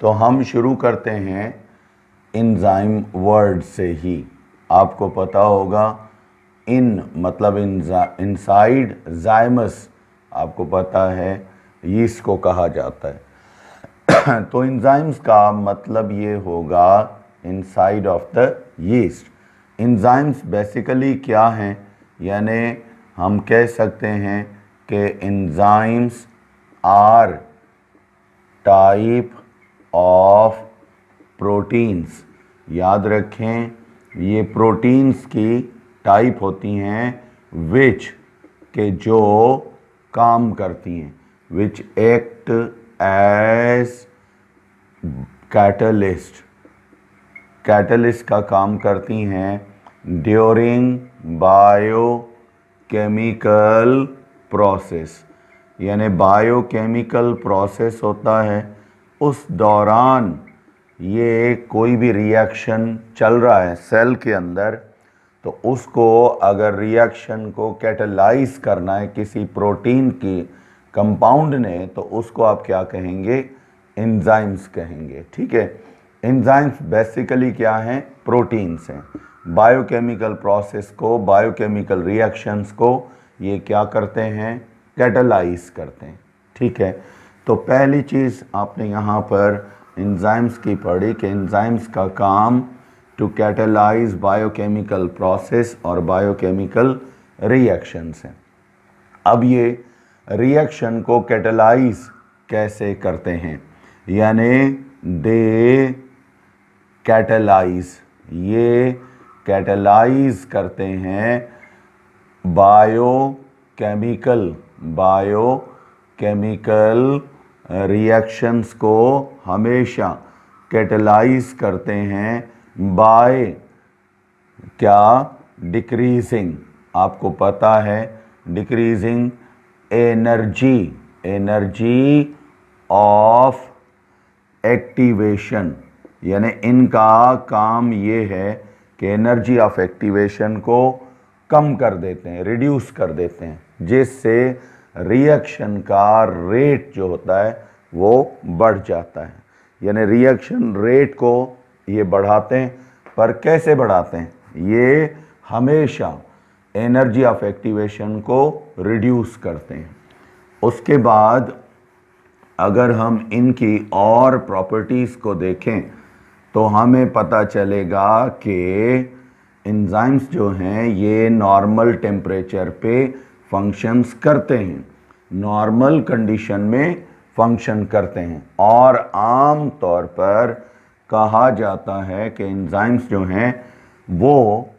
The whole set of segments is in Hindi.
तो हम शुरू करते हैं एंजाइम वर्ड से ही। आपको पता होगा इन मतलब इनसाइड, जाइमस आपको पता है यीस्ट को कहा जाता है। तो एंजाइम्स का मतलब ये होगा inside of the yeast. Enzymes basically क्या हैं, यानी हम कह सकते हैं कि enzymes are type of proteins. याद रखें, ये प्रोटीन्स की टाइप होती हैं विच के जो काम करती हैं, which act as catalyst. Catalyst का काम करती हैं ड्यूरिंग बायोकेमिकल प्रोसेस। यानी बायोकेमिकल प्रोसेस होता है, उस दौरान ये कोई भी रिएक्शन चल रहा है सेल के अंदर, तो उसको अगर रिएक्शन को कैटलाइज करना है किसी प्रोटीन की कंपाउंड ने, तो उसको आप क्या कहेंगे, एंजाइम्स कहेंगे। ठीक है, एंजाइम्स बेसिकली क्या हैं, प्रोटीन्स हैं। बायोकेमिकल प्रोसेस को, बायोकेमिकल रिएक्शंस को ये क्या करते हैं, कैटलाइज करते हैं। ठीक है, तो पहली चीज़ आपने यहाँ पर एंजाइम्स की पढ़ी कि एंजाइम्स का काम टू कैटलाइज बायोकेमिकल प्रोसेस और बायोकेमिकल रिएक्शंस हैं। अब ये रिएक्शन को कैटलाइज कैसे करते हैं, यानी दे कैटलाइज, ये कैटलाइज करते हैं बायोकेमिकल रिएक्शंस को हमेशा कैटलाइज करते हैं बाय क्या, डिक्रीजिंग। आपको पता है डिक्रीजिंग एनर्जी ऑफ एक्टिवेशन। यानी इनका काम ये है कि एनर्जी ऑफ एक्टिवेशन को कम कर देते हैं, रिड्यूस कर देते हैं, जिससे रिएक्शन का रेट जो होता है वो बढ़ जाता है। यानी रिएक्शन रेट को ये बढ़ाते हैं, पर कैसे बढ़ाते हैं, ये हमेशा एनर्जी ऑफ एक्टिवेशन को रिड्यूस करते हैं। उसके बाद अगर हम इनकी और प्रॉपर्टीज़ को देखें तो हमें पता चलेगा कि एंजाइम्स जो हैं ये नॉर्मल टेम्परेचर पे फंक्शंस करते हैं, नॉर्मल कंडीशन में फंक्शन करते हैं, और आम तौर पर कहा जाता है कि एंजाइम्स जो हैं वो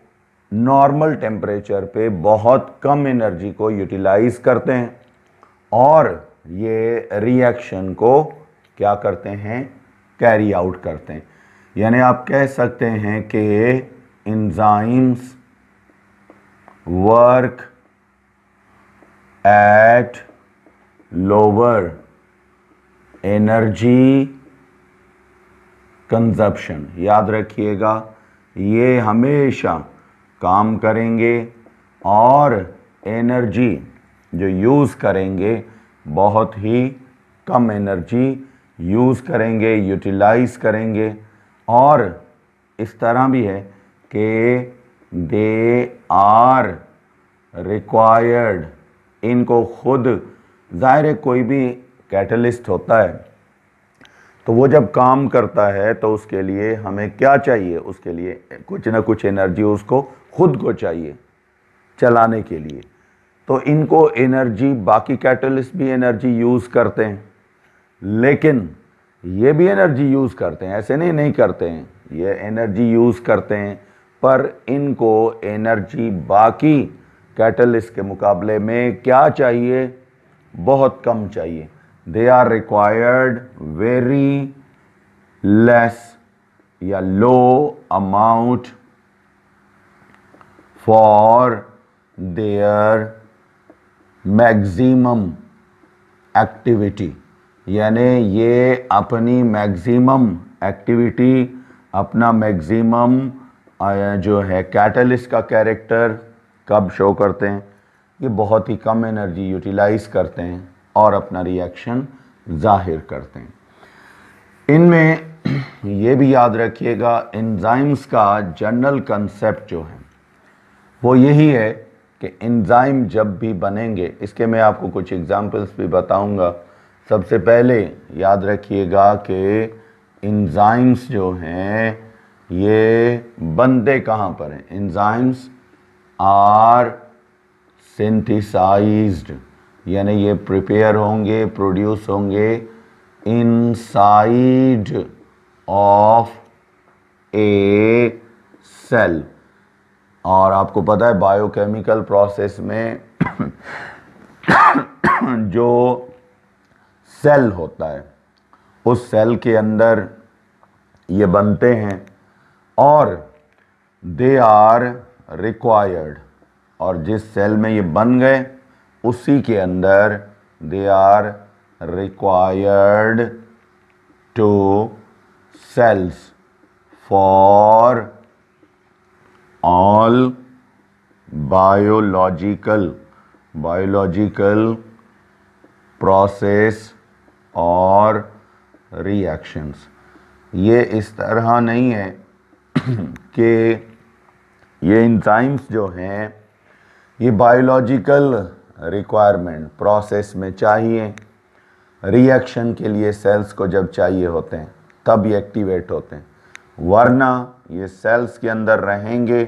नॉर्मल टेम्परेचर पे बहुत कम एनर्जी को यूटिलाइज करते हैं और ये रिएक्शन को क्या करते हैं, कैरी आउट करते हैं। यानी आप कह सकते हैं कि enzymes work at lower energy consumption. याद रखिएगा, ये हमेशा काम करेंगे और एनर्जी जो यूज़ करेंगे बहुत ही कम एनर्जी यूज़ करेंगे, यूटिलाइज करेंगे। और इस तरह भी है कि दे आर रिक्वायर्ड, इनको खुद, ज़ाहिर है कोई भी कैटलिस्ट होता है तो वो जब काम करता है तो उसके लिए हमें क्या चाहिए, उसके लिए कुछ ना कुछ एनर्जी उसको खुद को चाहिए चलाने के लिए। तो इनको एनर्जी, बाकी कैटलिस्ट भी एनर्जी यूज़ करते हैं, लेकिन ये भी एनर्जी यूज़ करते हैं, ऐसे नहीं करते हैं, ये एनर्जी यूज़ करते हैं, पर इनको एनर्जी बाकी कैटलिस्ट के मुकाबले में क्या चाहिए, बहुत कम चाहिए। They are required very less या low amount for their maximum activity. यानी ये अपनी मैक्सिमम एक्टिविटी, अपना मैक्सिमम जो है कैटलिस्ट का कैरेक्टर कब शो करते हैं, ये बहुत ही कम एनर्जी यूटिलाइज करते हैं और अपना रिएक्शन जाहिर करते हैं। इनमें ये भी याद रखिएगा, एंजाइम्स का जनरल कंसेप्ट जो है वो यही है कि एंजाइम जब भी बनेंगे, इसके मैं आपको कुछ एग्जांपल्स भी बताऊंगा। सबसे पहले याद रखिएगा कि एंजाइम्स जो हैं ये बनते कहाँ पर हैं। एंजाइम्स आर सिंथेसाइज्ड, यानी ये प्रिपेयर होंगे, प्रोड्यूस होंगे इनसाइड ऑफ ए सेल। और आपको पता है बायोकेमिकल प्रोसेस में जो सेल होता है उस सेल के अंदर ये बनते हैं और दे आर रिक्वायर्ड, और जिस सेल में ये बन गए उसी के अंदर they are required to cells for all biological process और रिएक्शंस। ये इस तरह नहीं है कि ये एंजाइम्स जो हैं ये बायोलॉजिकल रिक्वायरमेंट प्रोसेस में चाहिए, रिएक्शन के लिए सेल्स को जब चाहिए होते हैं तब ये एक्टिवेट होते हैं, वरना ये सेल्स के अंदर रहेंगे,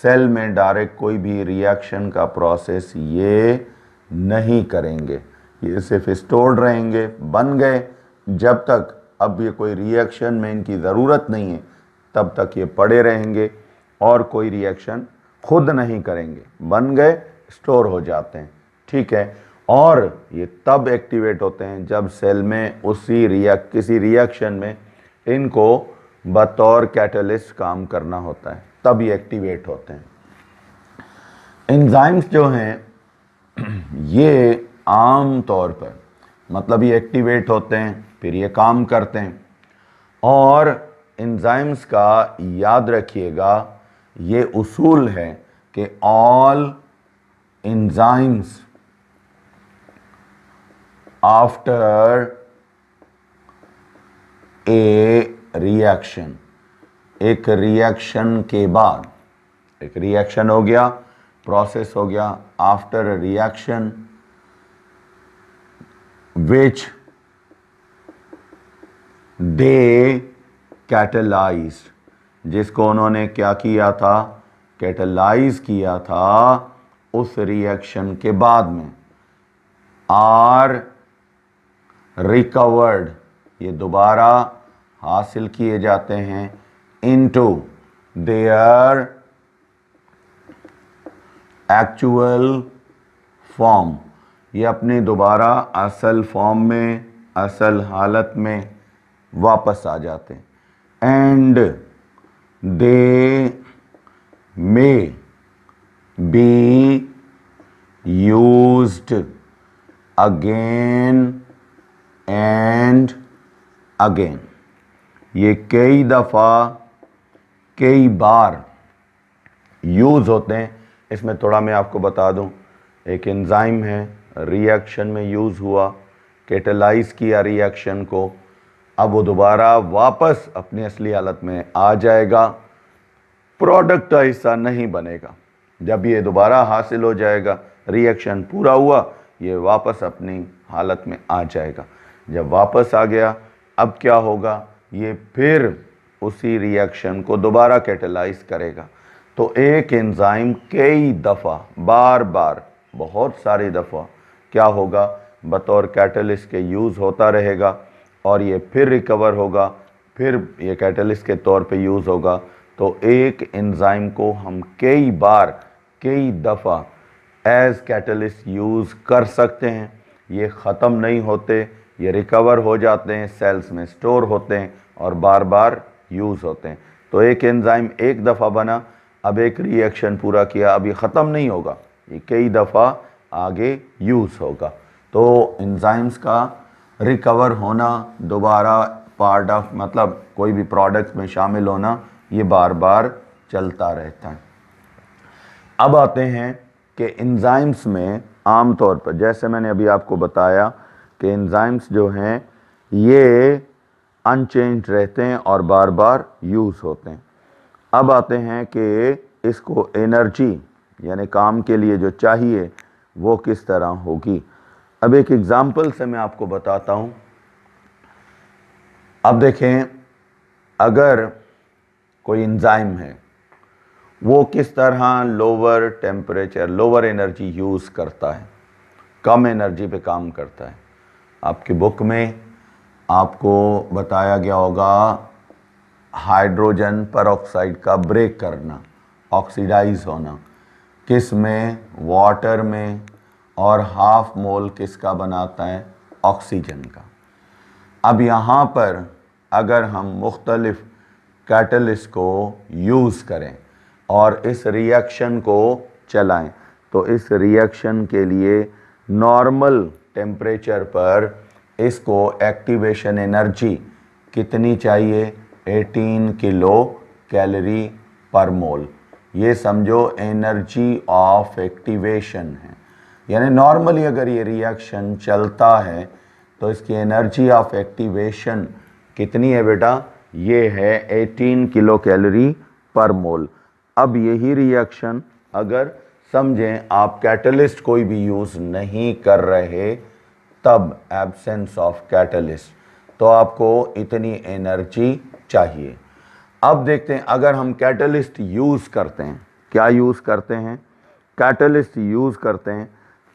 सेल में डायरेक्ट कोई भी रिएक्शन का प्रोसेस ये नहीं करेंगे, ये सिर्फ स्टोर्ड रहेंगे। बन गए जब तक अब ये कोई रिएक्शन में इनकी ज़रूरत नहीं है तब तक ये पड़े रहेंगे और कोई रिएक्शन खुद नहीं करेंगे। बन गए, स्टोर हो जाते हैं, ठीक है। और ये तब एक्टिवेट होते हैं जब सेल में किसी रिएक्शन में इनको बतौर कैटलिस्ट काम करना होता है, तब ये एक्टिवेट होते हैं। एंजाइम्स जो हैं ये आम तौर पर मतलब ये एक्टिवेट होते हैं फिर ये काम करते हैं। और एंजाइम्स का याद रखिएगा ये उसूल है कि all enzymes after a reaction, एक रिएक्शन के बाद, एक रिएक्शन हो गया, प्रोसेस हो गया, after a reaction which they catalyzed, जिसको उन्होंने क्या किया था, कैटलाइज किया था उस रिएक्शन के बाद में, आर रिकवर्ड, ये दोबारा हासिल किए जाते हैं इनटू देयर एक्चुअल फॉर्म, ये अपनी दोबारा असल फॉर्म में, असल हालत में वापस आ जाते हैं। And they may be used again and again, ये कई दफ़ा कई बार यूज़ होते हैं। इसमें थोड़ा मैं आपको बता दूं, एक एंजाइम है, रिएक्शन में यूज़ हुआ, कैटलाइज किया रिएक्शन को, अब वो दोबारा वापस अपनी असली हालत में आ जाएगा, प्रोडक्ट का हिस्सा नहीं बनेगा। जब ये दोबारा हासिल हो जाएगा, रिएक्शन पूरा हुआ, ये वापस अपनी हालत में आ जाएगा। जब वापस आ गया अब क्या होगा, ये फिर उसी रिएक्शन को दोबारा कैटलाइज करेगा। तो एक एंजाइम कई दफ़ा, बार बार, बहुत सारी दफ़ा क्या होगा, बतौर कैटलिस्ट के यूज़ होता रहेगा और ये फिर रिकवर होगा, फिर ये कैटलिस्ट के तौर पे यूज़ होगा। तो एक एंजाइम को हम कई बार कई दफ़ा एज कैटलिस्ट यूज़ कर सकते हैं, ये ख़त्म नहीं होते, ये रिकवर हो जाते हैं, सेल्स में स्टोर होते हैं और बार बार यूज़ होते हैं। तो एक एंजाइम एक दफ़ा बना, अब एक रिएक्शन पूरा किया, अब ये ख़त्म नहीं होगा, ये कई दफ़ा आगे यूज़ होगा। तो एंजाइम्स का रिकवर होना, दोबारा पार्ट ऑफ मतलब कोई भी प्रोडक्ट में शामिल होना, ये बार बार चलता रहता है। अब आते हैं कि एंजाइम्स में आम तौर पर, जैसे मैंने अभी आपको बताया कि एंजाइम्स जो हैं ये अनचेंज रहते हैं और बार बार यूज़ होते हैं। अब आते हैं कि इसको एनर्जी यानी काम के लिए जो चाहिए वो किस तरह होगी। अब एक एग्ज़ाम्पल से मैं आपको बताता हूँ। अब देखें, अगर कोई एंजाइम है वो किस तरह lower temperature lower energy use करता है, कम एनर्जी पे काम करता है। आपकी बुक में आपको बताया गया होगा हाइड्रोजन परऑक्साइड का ब्रेक करना, ऑक्सीडाइज होना, किस में, वाटर में, और हाफ मोल किसका बनाता है, ऑक्सीजन का। अब यहाँ पर अगर हम मुख्तलिफ कैटलिस्ट को यूज़ करें और इस रिएक्शन को चलाएं तो इस रिएक्शन के लिए नॉर्मल टेम्परेचर पर इसको एक्टिवेशन एनर्जी कितनी चाहिए, 18 किलो कैलोरी पर मोल। ये समझो एनर्जी ऑफ एक्टिवेशन है, यानी नॉर्मली अगर ये रिएक्शन चलता है तो इसकी एनर्जी ऑफ एक्टिवेशन कितनी है बेटा, ये है 18 किलो कैलोरी पर मोल। अब यही रिएक्शन अगर समझें आप कैटलिस्ट कोई भी यूज़ नहीं कर रहे, तब एब्सेंस ऑफ कैटलिस्ट, तो आपको इतनी एनर्जी चाहिए। अब देखते हैं अगर हम कैटलिस्ट यूज़ करते हैं, क्या यूज़ करते हैं, कैटलिस्ट यूज़ करते हैं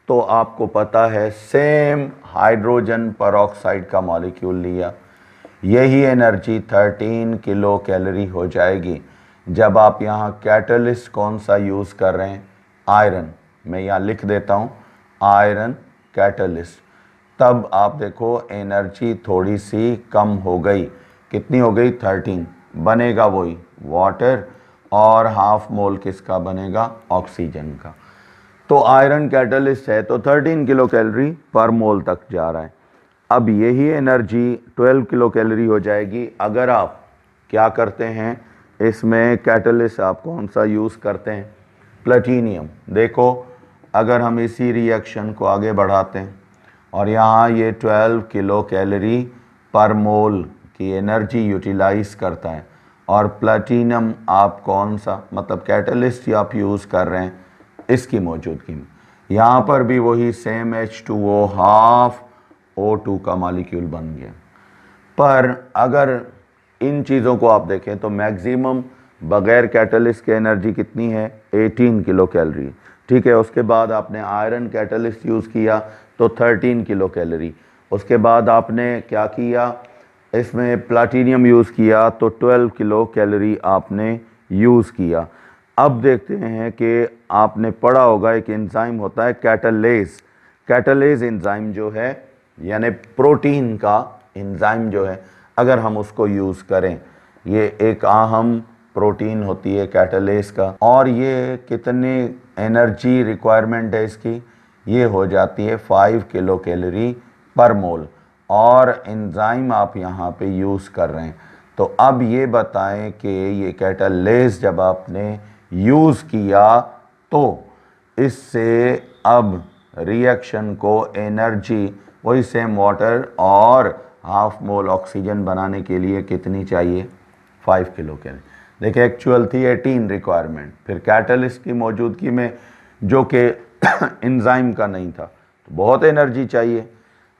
तो आपको पता है सेम हाइड्रोजन परऑक्साइड का मॉलिक्यूल लिया, यही एनर्जी 13 किलो कैलोरी हो जाएगी। जब आप यहाँ कैटलिस्ट कौन सा यूज़ कर रहे हैं, आयरन, मैं यहाँ लिख देता हूँ आयरन कैटलिस्ट, तब आप देखो एनर्जी थोड़ी सी कम हो गई, कितनी हो गई, 13, बनेगा वही वाटर और हाफ मोल किसका बनेगा, ऑक्सीजन का। तो आयरन कैटलिस्ट है तो 13 किलो कैलोरी पर मोल तक जा रहा है। अब यही एनर्जी 12 किलो कैलोरी हो जाएगी अगर आप क्या करते हैं, इसमें कैटलिस्ट आप कौन सा यूज़ करते हैं, प्लैटिनम। देखो अगर हम इसी रिएक्शन को आगे बढ़ाते हैं और यहाँ ये 12 किलो कैलोरी पर मोल की एनर्जी यूटिलाइज करता है, और प्लैटिनम आप कौन सा मतलब कैटलिस्ट आप यूज़ कर रहे हैं इसकी मौजूदगी में, यहाँ पर भी वही सेम H2O हाफ O2 का मॉलिक्यूल बन गया। पर अगर इन चीज़ों को आप देखें तो मैक्सिमम बगैर कैटलिस्ट के एनर्जी कितनी है, 18 किलो कैलोरी, ठीक है। उसके बाद आपने आयरन कैटलिस्ट यूज़ किया तो 13 किलो कैलोरी, उसके बाद आपने क्या किया, इसमें प्लैटिनम यूज़ किया तो 12 किलो कैलोरी आपने यूज़ किया। अब देखते हैं कि आपने पढ़ा होगा एक एंजाइम होता है कैटालेज, कैटालेज एंजाइम जो है यानी प्रोटीन का एंजाइम जो है, अगर हम उसको यूज़ करें, ये एक अहम प्रोटीन होती है कैटालेज का, और ये कितनी एनर्जी रिक्वायरमेंट है इसकी, ये हो जाती है 5 किलो कैलोरी पर मोल, और एंजाइम आप यहाँ पे यूज़ कर रहे हैं। तो अब ये बताएं कि ये कैटालेज जब आपने यूज़ किया तो इससे अब रिएक्शन को एनर्जी वही सेम वाटर और हाफ मोल ऑक्सीजन बनाने के लिए कितनी चाहिए, 5 किलो कैलोरी। देखिए एक्चुअल थी 18 रिक्वायरमेंट, फिर कैटलिस्ट की मौजूदगी में जो कि एंजाइम का नहीं था तो बहुत एनर्जी चाहिए,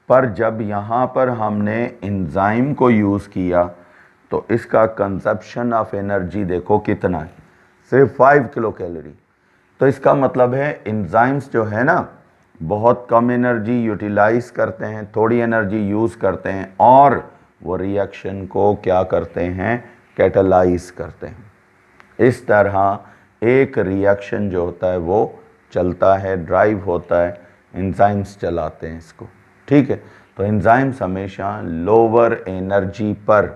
पर जब यहाँ पर हमने एंजाइम को यूज़ किया तो इसका कंजप्शन ऑफ एनर्जी देखो कितना है, सिर्फ 5 किलो कैलोरी। तो इसका मतलब है एंजाइम्स जो है ना बहुत कम एनर्जी यूटिलाइज करते हैं, थोड़ी एनर्जी यूज़ करते हैं, और वो रिएक्शन को क्या करते हैं, कैटालाइज करते हैं। इस तरह एक रिएक्शन जो होता है वो चलता है, ड्राइव होता है, एंजाइम्स चलाते हैं इसको, ठीक है। तो एंजाइम्स हमेशा लोअर एनर्जी पर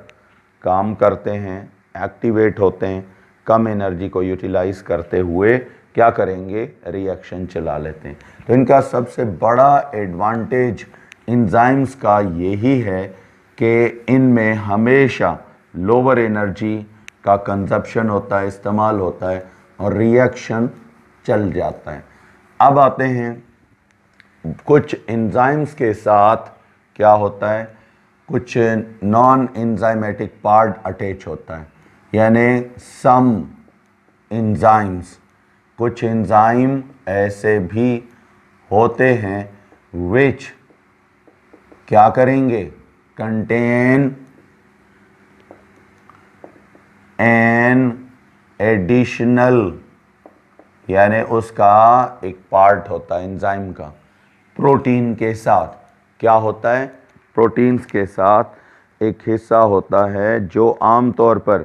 काम करते हैं, एक्टिवेट होते हैं, कम एनर्जी को यूटिलाइज करते हुए क्या करेंगे, रिएक्शन चला लेते हैं। तो इनका सबसे बड़ा एडवांटेज एंजाइम्स का यही है कि इनमें हमेशा लोअर एनर्जी का कंजप्शन होता है, इस्तेमाल होता है, और रिएक्शन चल जाता है। अब आते हैं कुछ एंजाइम्स के साथ क्या होता है, कुछ नॉन एंजाइमेटिक पार्ट अटैच होता है, यानी सम एंजाइम्स, कुछ एंजाइम ऐसे भी होते हैं विच क्या करेंगे, कंटेन एन एडिशनल, यानी उसका एक पार्ट होता है एंजाइम का प्रोटीन के साथ, क्या होता है, प्रोटीन्स के साथ एक हिस्सा होता है जो आमतौर पर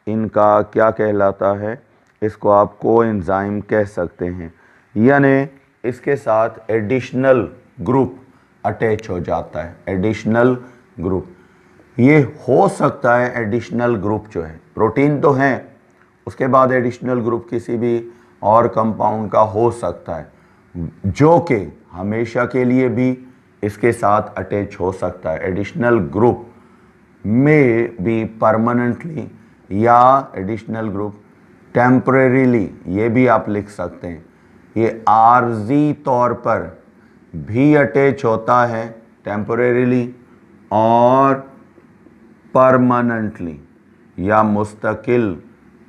इनका क्या कहलाता है, इसको आप कोएंजाइम कह सकते हैं, यानी इसके साथ एडिशनल ग्रुप अटैच हो जाता है, एडिशनल ग्रुप। ये हो सकता है एडिशनल ग्रुप जो है, प्रोटीन तो है, उसके बाद एडिशनल ग्रुप किसी भी और कंपाउंड का हो सकता है, जो कि हमेशा के लिए भी इसके साथ अटैच हो सकता है। एडिशनल ग्रुप में बी परमानेंटली या एडिशनल ग्रुप टेम्परेरीली, ये भी आप लिख सकते हैं। ये आर्जी तौर पर भी अटैच होता है टेम्परेरीली और परमानेंटली या मुस्तकिल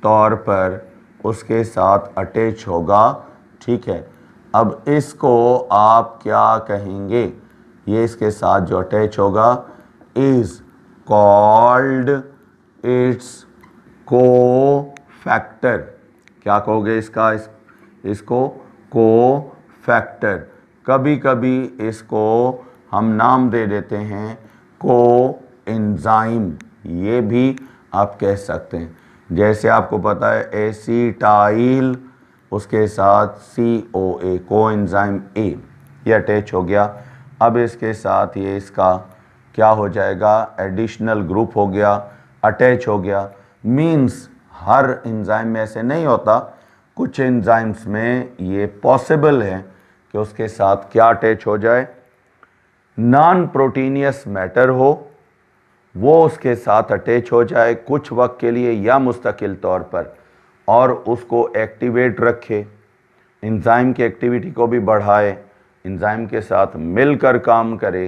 तौर पर उसके साथ अटैच होगा, ठीक है। अब इसको आप क्या कहेंगे, ये इसके साथ जो अटैच होगा इज कॉल्ड इट्स को फैक्टर, क्या कहोगे इसका, इसको को फैक्टर। कभी कभी इसको हम नाम दे देते हैं को एंजाइम, ये भी आप कह सकते हैं। जैसे आपको पता है एसीटाइल, उसके साथ COA कोएंजाइम A, ये अटैच हो गया। अब इसके साथ ये इसका क्या हो जाएगा, एडिशनल ग्रुप हो गया, अटैच हो गया। मीन्स हर एंजाइम में ऐसे नहीं होता, कुछ एंजाइम्स में ये पॉसिबल है कि उसके साथ क्या अटैच हो जाए, नॉन प्रोटीनियस मैटर हो, वो उसके साथ अटैच हो जाए कुछ वक्त के लिए या मुस्तकिल तौर पर, और उसको एक्टिवेट रखे, एंजाइम की एक्टिविटी को भी बढ़ाए, एंजाइम के साथ मिलकर काम करे,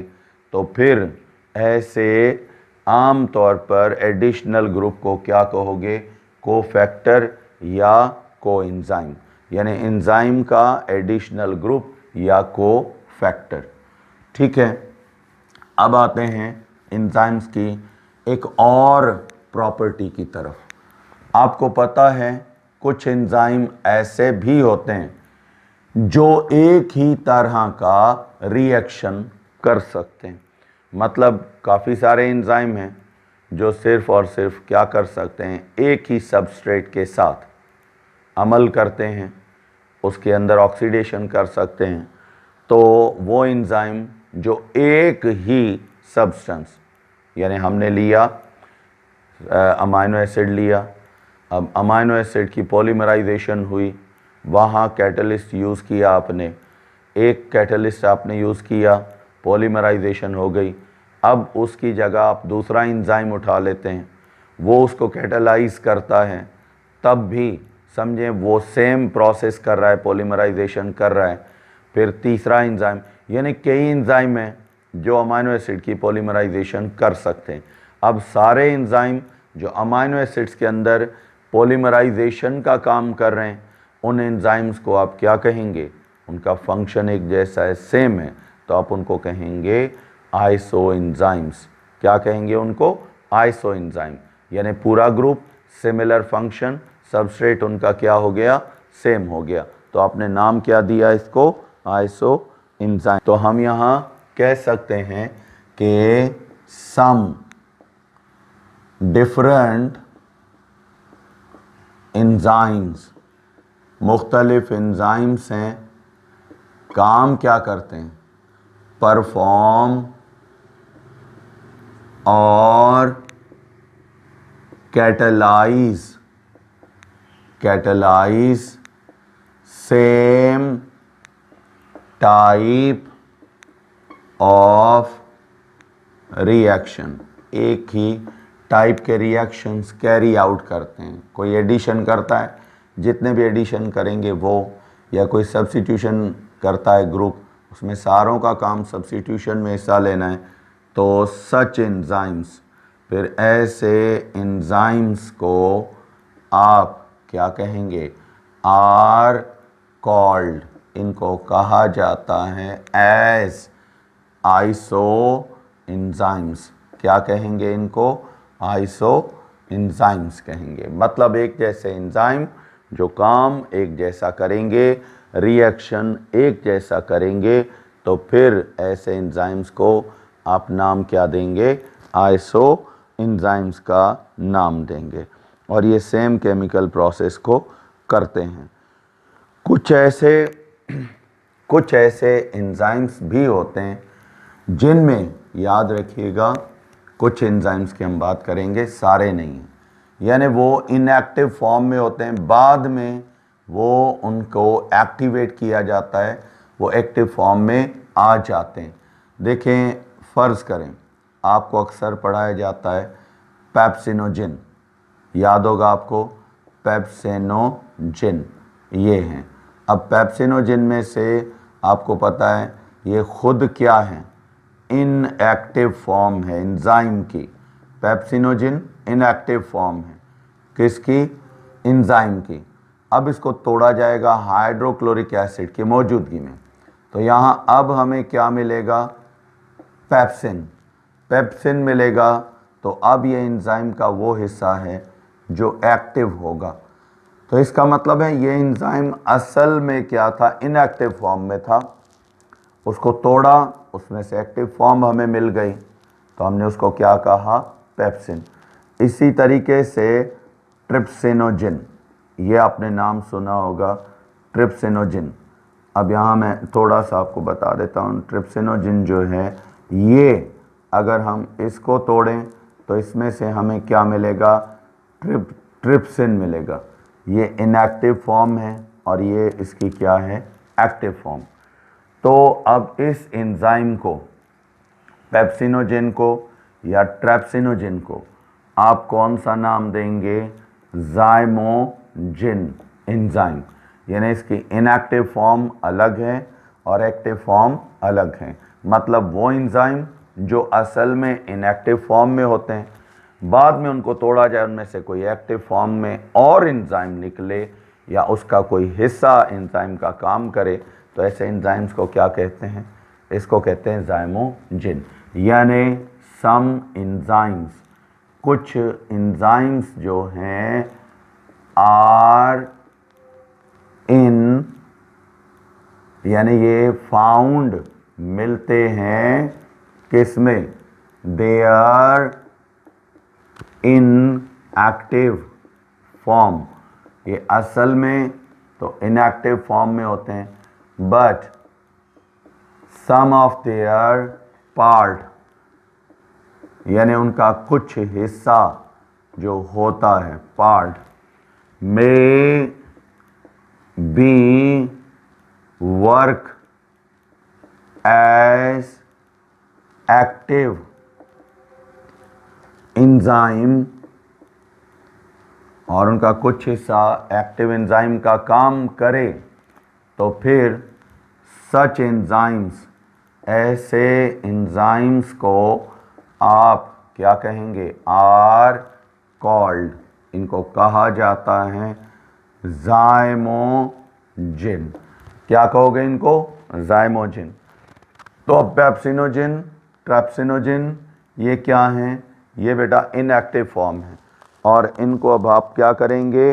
तो फिर ऐसे आम तौर पर एडिशनल ग्रुप को क्या कहोगे, कोफैक्टर या कोएंजाइम, यानी एंजाइम का एडिशनल ग्रुप या कोफैक्टर, ठीक है। अब आते हैं एंजाइम्स की एक और प्रॉपर्टी की तरफ। आपको पता है कुछ एंजाइम ऐसे भी होते हैं जो एक ही तरह का रिएक्शन कर सकते हैं, मतलब काफ़ी सारे एंजाइम हैं जो सिर्फ और सिर्फ क्या कर सकते हैं, एक ही सबस्ट्रेट के साथ अमल करते हैं, उसके अंदर ऑक्सीडेशन कर सकते हैं। तो वो एंजाइम जो एक ही सब्सटेंस, यानी हमने लिया अमाइनो एसिड लिया, अब अमाइनो एसिड की पॉलीमराइजेशन हुई, वहाँ कैटलिस्ट यूज़ किया आपने, एक कैटलिस्ट आपने यूज़ किया, पॉलीमराइजेशन हो गई, अब उसकी जगह आप दूसरा एंजाइम उठा लेते हैं, वो उसको कैटलाइज करता है, तब भी समझें वो सेम प्रोसेस कर रहा है, पॉलीमराइजेशन कर रहा है। फिर तीसरा एंजाइम, यानी कई एंजाइम हैं जो अमाइनो एसिड की पॉलीमराइजेशन कर सकते हैं। अब सारे एंजाइम जो अमाइनो एसिड्स के अंदर पॉलीमराइजेशन का काम कर रहे हैं, उन एंजाइम्स को आप क्या कहेंगे, उनका फंक्शन एक जैसा है, सेम है, तो आप उनको कहेंगे आइसो एंजाइम्स। क्या कहेंगे उनको, आइसो एंजाइम, यानी पूरा ग्रुप, सिमिलर फंक्शन, सबस्ट्रेट उनका क्या हो गया, सेम हो गया, तो आपने नाम क्या दिया इसको, आइसो एंजाइम। तो हम यहाँ कह सकते हैं कि सम डिफरेंट एंजाइम्स, मुख्तलिफ एंजाइम्स हैं, काम क्या करते हैं, परफॉर्म और catalyse same type of reaction, एक ही टाइप के रिएक्शंस कैरी आउट करते हैं। कोई एडिशन करता है, जितने भी एडिशन करेंगे वो, या कोई सब्स्टिट्यूशन करता है ग्रुप, उसमें सारों का काम सब्स्टिट्यूशन में हिस्सा लेना है, तो सच एंजाइम्स, फिर ऐसे एंजाइम्स को आप क्या कहेंगे, आर कॉल्ड, इनको कहा जाता है एज आइसो एंजाइम्स। क्या कहेंगे इनको, आइसो एंजाइम्स कहेंगे। मतलब एक जैसे एंजाइम जो काम एक जैसा करेंगे, रिएक्शन एक जैसा करेंगे, तो फिर ऐसे एंजाइम्स को आप नाम क्या देंगे, आइसो एंजाइम्स का नाम देंगे। और ये सेम केमिकल प्रोसेस को करते हैं। कुछ ऐसे एंजाइम्स भी होते हैं जिनमें, याद रखिएगा, कुछ एंजाइम्स की हम बात करेंगे, सारे नहीं हैं, यानी वो इनएक्टिव फॉर्म में होते हैं, बाद में वो उनको एक्टिवेट किया जाता है, वो एक्टिव फॉर्म में आ जाते हैं। देखें, फ़र्ज़ करें आपको अक्सर पढ़ाया जाता है पेप्सिनोजिन, याद होगा आपको, पेप्सिनोजिन ये हैं। अब पेप्सिनोजिन में से आपको पता है ये खुद क्या है, इनएक्टिव फॉर्म है एंजाइम की। पेप्सिनोजिन इनएक्टिव फॉर्म है किसकी, एंजाइम की। अब इसको तोड़ा जाएगा हाइड्रोक्लोरिक एसिड की मौजूदगी में, तो यहाँ अब हमें क्या मिलेगा, पेप्सिन। पेप्सिन मिलेगा, तो अब ये एंजाइम का वो हिस्सा है जो एक्टिव होगा। तो इसका मतलब है ये एंजाइम असल में क्या था, इनएक्टिव फॉर्म में था, उसको तोड़ा, उसमें से एक्टिव फॉर्म हमें मिल गई, तो हमने उसको क्या कहा, पेप्सिन। इसी तरीके से ट्रिप्सिनोजिन, ये आपने नाम सुना होगा, ट्रिप्सिनोजिन। अब यहाँ मैं थोड़ा सा आपको बता देता हूँ, ट्रिप्सिनोजिन जो है ये, अगर हम इसको तोड़ें तो इसमें से हमें क्या मिलेगा, ट्रिप्सिन मिलेगा। ये इनएक्टिव फॉर्म है और ये इसकी क्या है, एक्टिव फॉर्म। तो अब इस एंजाइम को, पेप्सिनोजिन को या ट्रेप्सिनोजिन को आप कौन सा नाम देंगे, ज़ाइमोजिन एंजाइम। यानी इसकी इनएक्टिव फॉर्म अलग है और एक्टिव फॉर्म अलग है। मतलब वो एंजाइम जो असल में इनएक्टिव फॉर्म में होते हैं, बाद में उनको तोड़ा जाए, उनमें से कोई एक्टिव फॉर्म में और एंजाइम निकले या उसका कोई हिस्सा एंजाइम का काम करे, तो ऐसे एंजाइम्स को क्या कहते हैं, इसको कहते हैं ज़ाइमोजिन। यानी सम एंजाइम्स, कुछ एंजाइम्स जो हैं आर इन, यानी ये फाउंड मिलते हैं किसमें, they are in active form. ये असल में तो इनएक्टिव फॉर्म में होते हैं, but some of their part, यानी उनका कुछ हिस्सा जो होता है, पार्ट, में be work as active enzyme, और उनका कुछ हिस्सा एक्टिव एंजाइम का काम करे, तो फिर सच एंजाइम्स, ऐसे एंजाइम्स को आप क्या कहेंगे, आर कॉल्ड, इनको कहा जाता है ज़ाइमोजिन। क्या कहोगे इनको, ज़ाइमोजिन। तो अब पेप्सिनोजिन, ट्रेप्सिनोजिन ये क्या हैं, ये बेटा इनएक्टिव फॉर्म है, और इनको अब आप क्या करेंगे,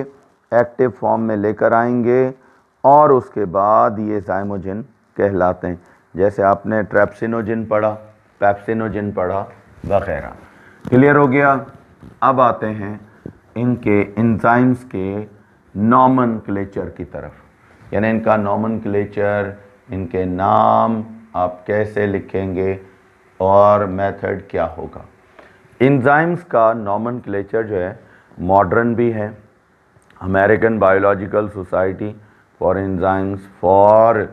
एक्टिव फॉर्म में लेकर आएंगे, और उसके बाद ये ज़ाइमोजिन कहलाते हैं। जैसे आपने ट्रेप्सिनोजिन पढ़ा, पेप्सिनोजिन पढ़ा वगैरह। क्लियर हो गया। अब आते हैं इनके एंजाइम्स के नॉमेनक्लेचर की तरफ, यानी इनका नॉमेनक्लेचर, इनके नाम आप कैसे लिखेंगे और मेथड क्या होगा। एंजाइम्स का नॉमेनक्लेचर जो है मॉडर्न भी है। American biological society for enzymes for,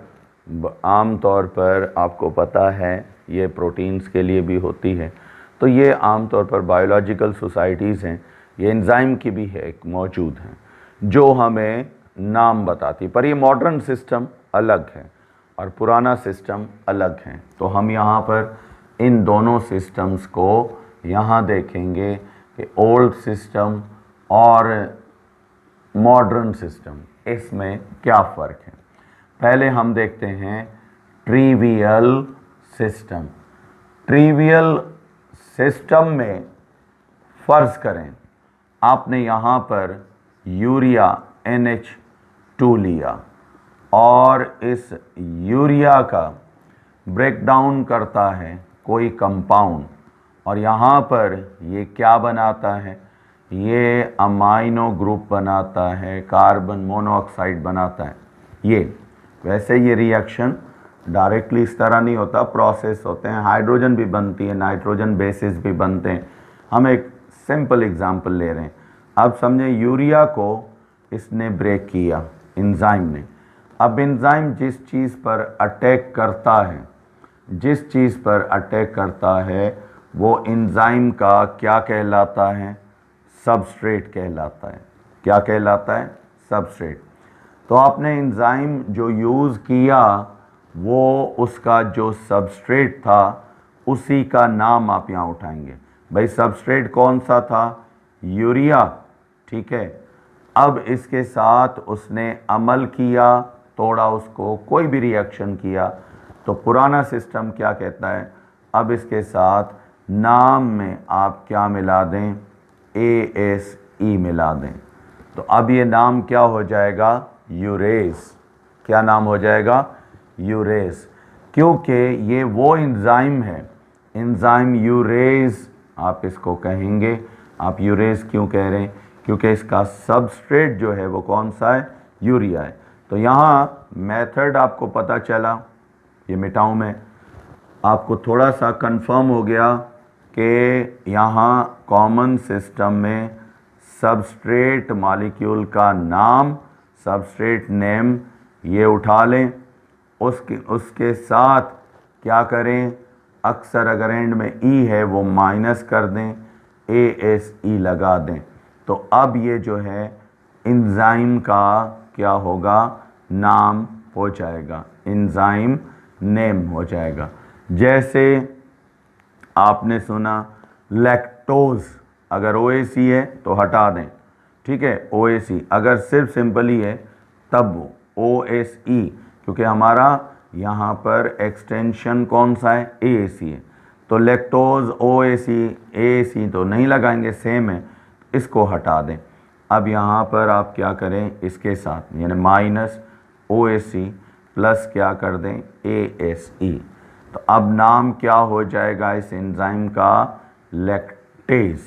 आम तौर पर आपको पता है ये प्रोटीन्स के लिए भी होती है, तो ये आम तौर पर बायोलॉजिकल सोसाइटीज़ हैं, ये एंजाइम की भी है एक मौजूद हैं जो हमें नाम बताती। पर ये मॉडर्न सिस्टम अलग है और पुराना सिस्टम अलग है। तो हम यहाँ पर इन दोनों सिस्टम्स को यहाँ देखेंगे कि ओल्ड सिस्टम और मॉडर्न सिस्टम, इसमें क्या फ़र्क है। पहले हम देखते हैं ट्रिवियल सिस्टम। ट्रिवियल सिस्टम में फ़र्ज़ करें आपने यहाँ पर यूरिया NH2 लिया और इस यूरिया का ब्रेकडाउन करता है कोई कंपाउंड, और यहाँ पर ये क्या बनाता है, ये अमाइनो ग्रुप बनाता है, कार्बन मोनोऑक्साइड बनाता है। ये वैसे ये रिएक्शन डायरेक्टली इस तरह नहीं होता, प्रोसेस होते हैं, हाइड्रोजन भी बनती है, नाइट्रोजन बेसिस भी बनते हैं। हम एक सिंपल एग्जांपल ले रहे हैं। अब समझें यूरिया को इसने ब्रेक किया एंजाइम ने। अब एंजाइम जिस चीज़ पर अटैक करता है, जिस चीज़ पर अटैक करता है वो एंजाइम का क्या कहलाता है, सबस्ट्रेट कहलाता है। क्या कहलाता है, सबस्ट्रेट। तो आपने एंजाइम जो यूज़ किया वो उसका जो सबस्ट्रेट था उसी का नाम आप यहाँ उठाएंगे। भाई सबस्ट्रेट कौन सा था, यूरिया, ठीक है। अब इसके साथ उसने अमल किया, तोड़ा उसको, कोई भी रिएक्शन किया, तो पुराना सिस्टम क्या कहता है, अब इसके साथ नाम में आप क्या मिला दें, ASE मिला दें। तो अब ये नाम क्या हो जाएगा, यूरेस। क्या नाम हो जाएगा, यूरेस, क्योंकि ये वो एंजाइम है, एंजाइम यूरेस आप इसको कहेंगे। आप यूरेस क्यों कह रहे हैं, क्योंकि इसका सबस्ट्रेट जो है वो कौन सा है, यूरिया है। तो यहाँ मेथड आपको पता चला, ये मिटाऊँ मैं, आपको थोड़ा सा कंफर्म हो गया कि यहाँ कॉमन सिस्टम में सबस्ट्रेट मॉलिक्यूल का नाम, सबस्ट्रेट नेम ये उठा लें, उसके साथ क्या करें, अक्सर अगर एंड में ई है वो माइनस कर दें, ASE लगा दें। तो अब ये जो है एंजाइम का क्या होगा, नाम हो जाएगा, एंजाइम नेम हो जाएगा। जैसे आपने सुना लैक्टोज, अगर OAC है तो हटा दें, ठीक है, OAC। अगर सिर्फ सिंपली है तब OSE, क्योंकि हमारा यहाँ पर एक्सटेंशन कौन सा है, AAC है। तो लैक्टोज OAC, AAC तो नहीं लगाएंगे, सेम है, इसको हटा दें। अब यहाँ पर आप क्या करें, इसके साथ यानी माइनस OAC प्लस क्या कर दें, ASE। तो अब नाम क्या हो जाएगा इस एंजाइम का, लैक्टेज।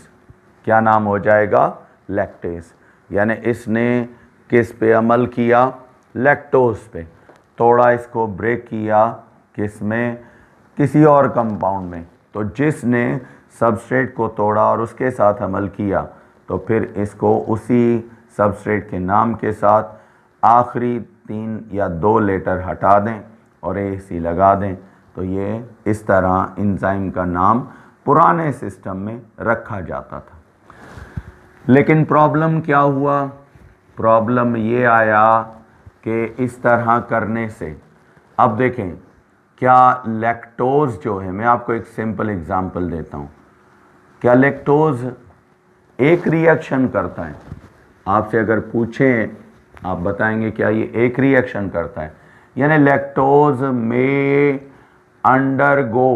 क्या नाम हो जाएगा, लैक्टेज। यानी इसने किस पे अमल किया, लैक्टोज पे, तोड़ा इसको, ब्रेक किया किस में, किसी और कंपाउंड में। तो जिसने सबस्ट्रेट को तोड़ा और उसके साथ अमल किया, तो फिर इसको उसी सबस्ट्रेट के नाम के साथ आखिरी 3 या 2 लेटर हटा दें और ASE लगा दें। तो ये इस तरह एंजाइम का नाम पुराने सिस्टम में रखा जाता था। लेकिन प्रॉब्लम क्या हुआ, प्रॉब्लम ये आया कि इस तरह करने से, अब देखें क्या लैक्टोज जो है, मैं आपको एक सिंपल एग्जांपल देता हूँ, क्या लैक्टोज एक रिएक्शन करता है, आपसे अगर पूछें आप बताएंगे क्या ये एक रिएक्शन करता है, यानी लैक्टोज में अंडरगो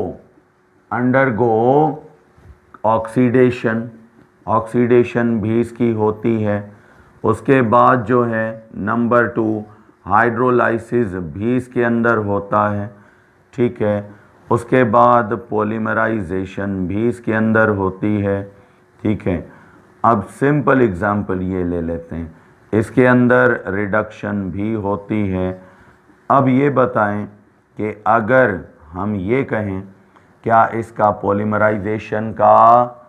ऑक्सीडेशन, ऑक्सीडेशन भी इसकी होती है। उसके बाद जो है नंबर 2 हाइड्रोलाइसिस भी इसके अंदर होता है, ठीक है। उसके बाद पॉलीमराइजेशन भी इसके अंदर होती है, ठीक है। अब सिंपल एग्जांपल ये ले लेते हैं, इसके अंदर रिडक्शन भी होती है। अब ये बताएं कि अगर हम ये कहें क्या इसका पॉलीमराइजेशन का,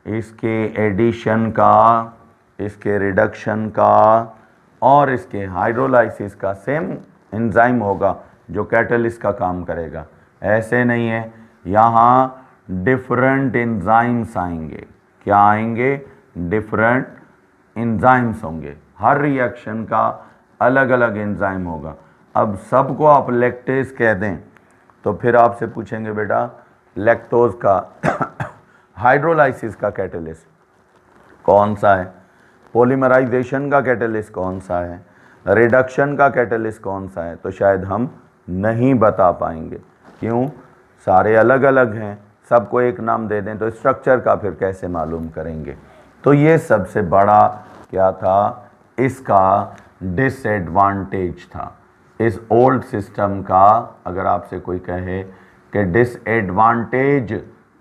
इसके एडिशन का, इसके रिडक्शन का और इसके हाइड्रोलाइसिस का सेम एंजाइम होगा जो कैटलिस्ट का काम करेगा, ऐसे नहीं है। यहाँ डिफरेंट एंजाइम्स आएंगे, क्या आएंगे, डिफरेंट एंजाइम्स होंगे, हर रिएक्शन का अलग अलग एंजाइम होगा। अब सबको आप लैक्टेज कह दें तो फिर आपसे पूछेंगे बेटा लैक्टोज का हाइड्रोलाइसिस का कैटलिस्ट कौन सा है, पॉलीमराइजेशन का कैटलिस्ट कौन सा है, रिडक्शन का कैटलिस्ट कौन सा है, तो शायद हम नहीं बता पाएंगे। क्यों, सारे अलग अलग हैं, सबको एक नाम दे दें तो स्ट्रक्चर का फिर कैसे मालूम करेंगे। तो ये सबसे बड़ा क्या था, इसका डिसएडवांटेज था। इस ओल्ड सिस्टम का अगर आपसे कोई कहे कि डिसएडवांटेज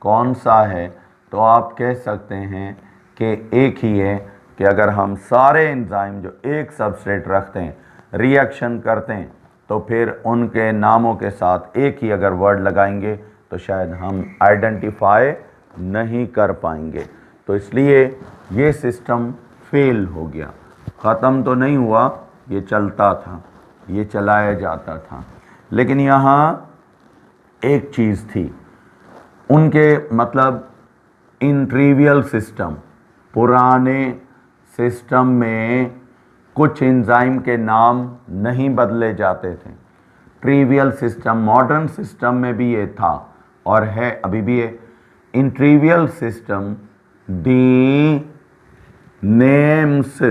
कौन सा है, तो आप कह सकते हैं कि एक ही है कि अगर हम सारे एंजाइम जो एक सबस्ट्रेट रखते हैं, रिएक्शन करते हैं, तो फिर उनके नामों के साथ एक ही अगर वर्ड लगाएंगे तो शायद हम आइडेंटिफाई नहीं कर पाएंगे। तो इसलिए ये सिस्टम फेल हो गया। ख़त्म तो नहीं हुआ, ये चलता था, ये चलाया जाता था। लेकिन यहाँ एक चीज़ थी, उनके मतलब इन ट्रिवियल सिस्टम, पुराने सिस्टम में कुछ एंजाइम के नाम नहीं बदले जाते थे। ट्रिवियल सिस्टम, मॉडर्न सिस्टम में भी ये था और है, अभी भी है। In trivial system the names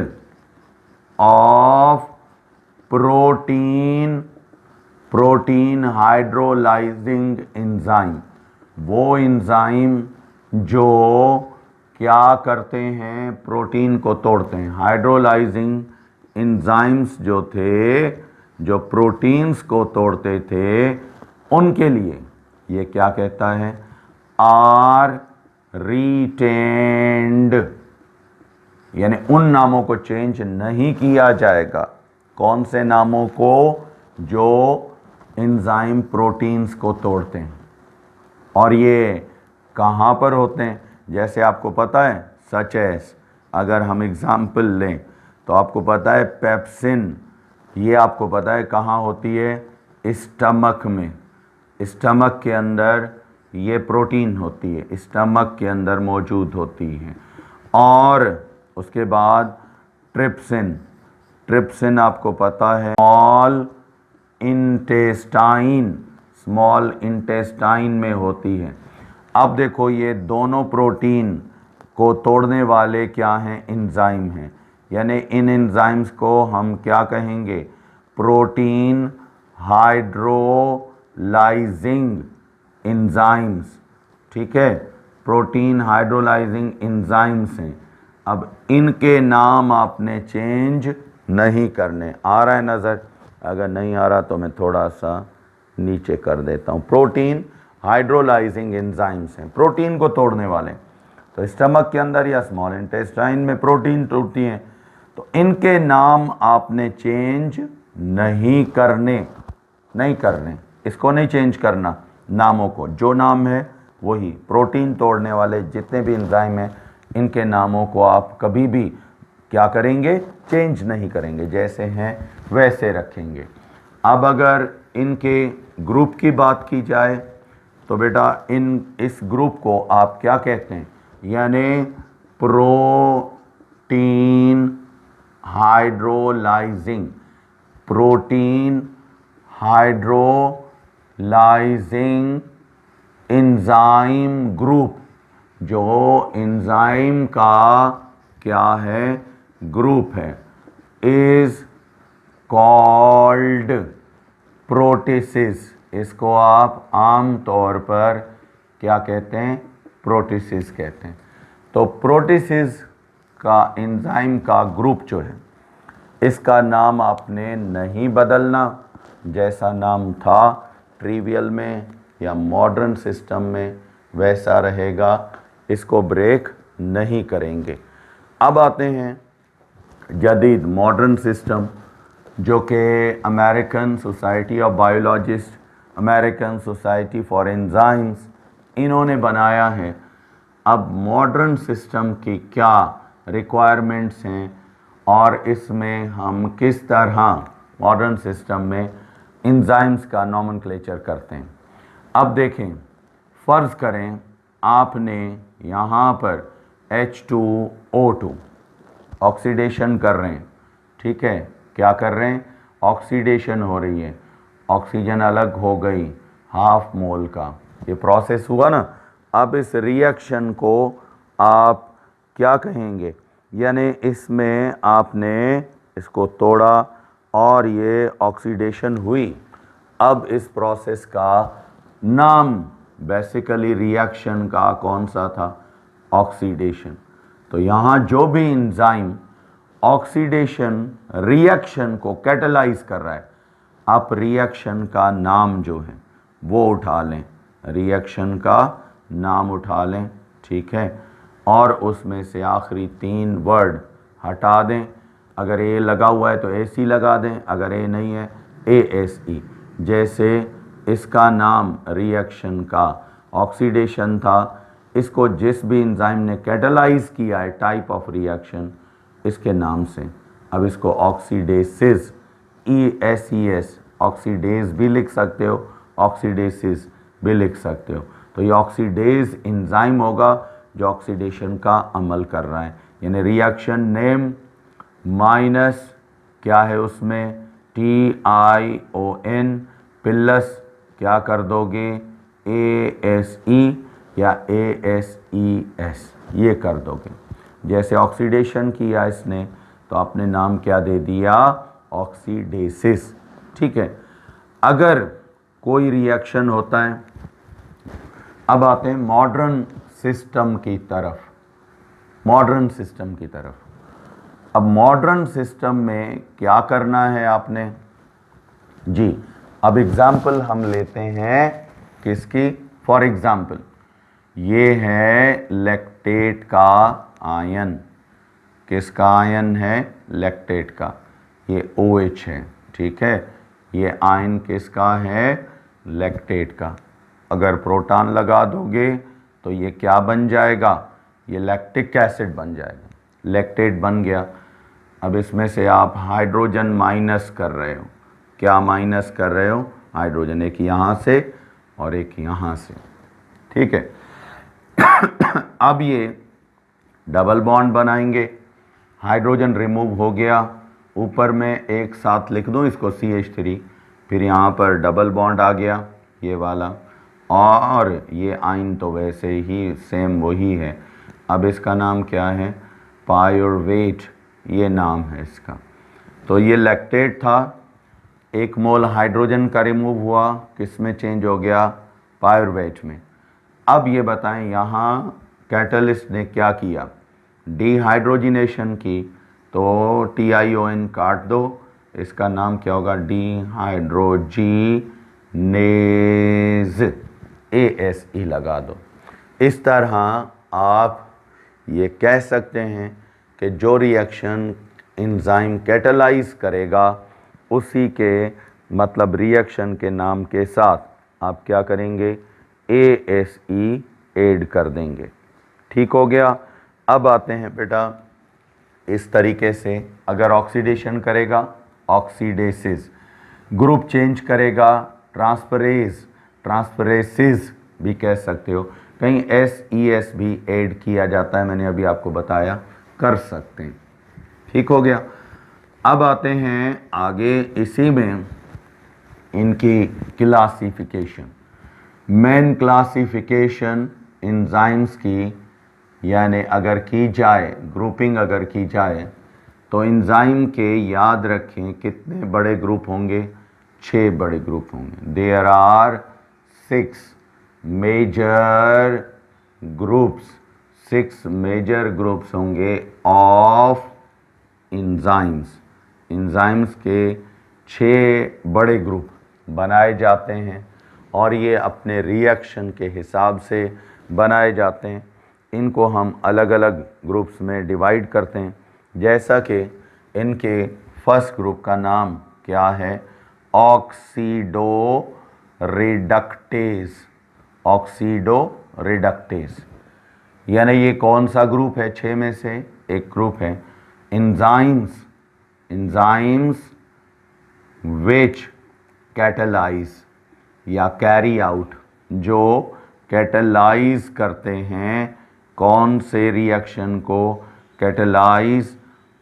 of protein hydrolysing enzyme, वो एंजाइम जो क्या करते हैं, प्रोटीन को तोड़ते हैं। हाइड्रोलाइजिंग एंजाइम्स जो थे, जो प्रोटीन्स को तोड़ते थे, उनके लिए ये क्या कहता है, आर रिटेन्ड, यानी उन नामों को चेंज नहीं किया जाएगा। कौन से नामों को, जो एंजाइम प्रोटीन्स को तोड़ते हैं। और ये कहाँ पर होते हैं, जैसे आपको पता है, सच एस, अगर हम एग्जाम्पल लें तो आपको पता है पेप्सिन, ये आपको पता है कहाँ होती है, स्टमक में। स्टमक के अंदर ये प्रोटीन होती है, स्टमक के अंदर मौजूद होती है। और उसके बाद ट्रिप्सिन, ट्रिप्सिन आपको पता है स्मॉल इंटेस्टाइन में होती है। अब देखो, ये दोनों प्रोटीन को तोड़ने वाले क्या हैं, एंजाइम हैं। यानी इन एंजाइम्स को हम क्या कहेंगे, प्रोटीन हाइड्रोलाइजिंग एंजाइम्स। ठीक है, प्रोटीन हाइड्रोलाइजिंग एंजाइम्स हैं। अब इनके नाम आपने चेंज नहीं करने। आ रहा है नज़र? अगर नहीं आ रहा तो मैं थोड़ा सा नीचे कर देता हूँ। प्रोटीन हाइड्रोलाइजिंग एंजाइम्स हैं, प्रोटीन को तोड़ने वाले। तो स्टमक के अंदर या स्मॉल इंटेस्टाइन में प्रोटीन टूटती हैं, तो इनके नाम आपने चेंज नहीं करने, इसको नहीं चेंज करना नामों को। जो नाम है वही, प्रोटीन तोड़ने वाले जितने भी एंजाइम हैं, इनके नामों को आप कभी भी क्या करेंगे, चेंज नहीं करेंगे, जैसे हैं वैसे रखेंगे। अब अगर इनके ग्रुप की बात की जाए तो बेटा इस ग्रुप को आप क्या कहते हैं, यानी प्रोटीन हाइड्रोलाइजिंग एंजाइम ग्रुप, जो एंजाइम का क्या है, ग्रुप है, इज कॉल्ड प्रोटीसिस। इसको आप आम तौर पर क्या कहते हैं, प्रोटीसिस कहते हैं। तो प्रोटीसिस का एंजाइम का ग्रुप जो है, इसका नाम आपने नहीं बदलना, जैसा नाम था ट्रिवियल में या मॉडर्न सिस्टम में वैसा रहेगा, इसको ब्रेक नहीं करेंगे। अब आते हैं जदीद मॉडर्न सिस्टम, जो कि American society of biologist, American society for enzymes, इन्होंने बनाया है। अब मॉडर्न सिस्टम की क्या रिक्वायरमेंट्स हैं और इसमें हम किस तरह मॉडर्न सिस्टम में एंजाइम्स का नॉमेनक्लेचर करते हैं। अब देखें, फ़र्ज़ करें आपने यहाँ पर H2O2 ऑक्सीडेशन कर रहे हैं। ठीक है, क्या कर रहे हैं, ऑक्सीडेशन हो रही है, ऑक्सीजन अलग हो गई हाफ मोल का, ये प्रोसेस हुआ ना। अब इस रिएक्शन को आप क्या कहेंगे, यानी इसमें आपने इसको तोड़ा और ये ऑक्सीडेशन हुई। अब इस प्रोसेस का नाम बेसिकली रिएक्शन का कौन सा था, ऑक्सीडेशन। तो यहाँ जो भी एंजाइम ऑक्सीडेशन रिएक्शन को कैटलाइज कर रहा है, आप रिएक्शन का नाम जो है वो उठा लें, रिएक्शन का नाम उठा लें, ठीक है। और उसमें से आखिरी 3 वर्ड हटा दें। अगर ए लगा हुआ है तो AC लगा दें, अगर ए नहीं है ASE। जैसे इसका नाम रिएक्शन का ऑक्सीडेशन था, इसको जिस भी एंजाइम ने कैटलाइज किया है टाइप ऑफ रिएक्शन, इसके नाम से अब इसको ऑक्सीडेसिस ESES ऑक्सीडेज भी लिख सकते हो, ऑक्सीडेसिस भी लिख सकते हो। तो ये ऑक्सीडेज एंजाइम होगा जो ऑक्सीडेशन का अमल कर रहा है, यानी रिएक्शन नेम माइनस क्या है उसमें TION प्लस क्या कर दोगे ASE या ASES ये कर दोगे। जैसे ऑक्सीडेशन किया इसने तो आपने नाम क्या दे दिया, ऑक्सीडेसिस, ठीक है। अगर कोई रिएक्शन होता है, अब आते हैं मॉडर्न सिस्टम की तरफ, मॉडर्न सिस्टम की तरफ। अब मॉडर्न सिस्टम में क्या करना है आपने जी। अब एग्जाम्पल हम लेते हैं किसकी, फॉर एग्जाम्पल ये है लैक्टेट का आयन, किसका आयन है, लैक्टेट का, ये OH है, ठीक है। ये आयन किसका है, लैक्टेट का। अगर प्रोटॉन लगा दोगे तो ये क्या बन जाएगा, ये लैक्टिक एसिड बन जाएगा, लैक्टेट बन गया। अब इसमें से आप हाइड्रोजन माइनस कर रहे हो, क्या माइनस कर रहे हो, हाइड्रोजन, एक यहाँ से और एक यहाँ से, ठीक है। अब ये डबल बॉन्ड बनाएंगे, हाइड्रोजन रिमूव हो गया, ऊपर में एक साथ लिख दूँ इसको CH3, फिर यहाँ पर डबल बॉन्ड आ गया ये वाला, और ये आयन तो वैसे ही सेम वही है। अब इसका नाम क्या है, पायरुवेट, ये नाम है इसका। तो ये लैक्टेट था, 1 मोल हाइड्रोजन का रिमूव हुआ, किस में चेंज हो गया, पायरुवेट में। अब ये बताएं यहाँ कैटलिस्ट ने क्या किया, डिहाइड्रोजिनेशन की, तो TION काट दो, इसका नाम क्या होगा, डिहाइड्रोजिनेज ASE लगा दो। इस तरह आप ये कह सकते हैं कि जो रिएक्शन एंजाइम कैटलाइज करेगा उसी के मतलब रिएक्शन के नाम के साथ आप क्या करेंगे, ASE ऐड कर देंगे, ठीक हो गया। अब आते हैं बेटा इस तरीके से, अगर ऑक्सीडेशन करेगा ऑक्सीडेसिस, ग्रुप चेंज करेगा ट्रांसफरेज, ट्रांसफरेसिस भी कह सकते हो, कहीं SES भी ऐड किया जाता है, मैंने अभी आपको बताया, कर सकते हैं, ठीक हो गया। अब आते हैं आगे इसी में इनकी क्लासिफिकेशन, मेन क्लासिफिकेशन एंजाइम्स की, यानी अगर की जाए ग्रुपिंग अगर की जाए तो एंजाइम के याद रखें कितने बड़े ग्रुप होंगे, 6 बड़े ग्रुप होंगे। There are 6 major groups, 6 major groups होंगे ऑफ एंजाइम्स। एंजाइम्स के 6 बड़े ग्रुप बनाए जाते हैं और ये अपने रिएक्शन के हिसाब से बनाए जाते हैं। इनको हम अलग अलग ग्रुप्स में डिवाइड करते हैं, जैसा कि इनके फर्स्ट ग्रुप का नाम क्या है, ऑक्सीडो रिडक्टेज, ऑक्सीडो रिडक्टेज। यानी ये कौन सा ग्रुप है, 6 में से एक ग्रुप है एंजाइम्स, एंजाइम्स विच कैटलाइज या कैरी आउट, जो कैटलाइज करते हैं कौन से रिएक्शन को, catalyse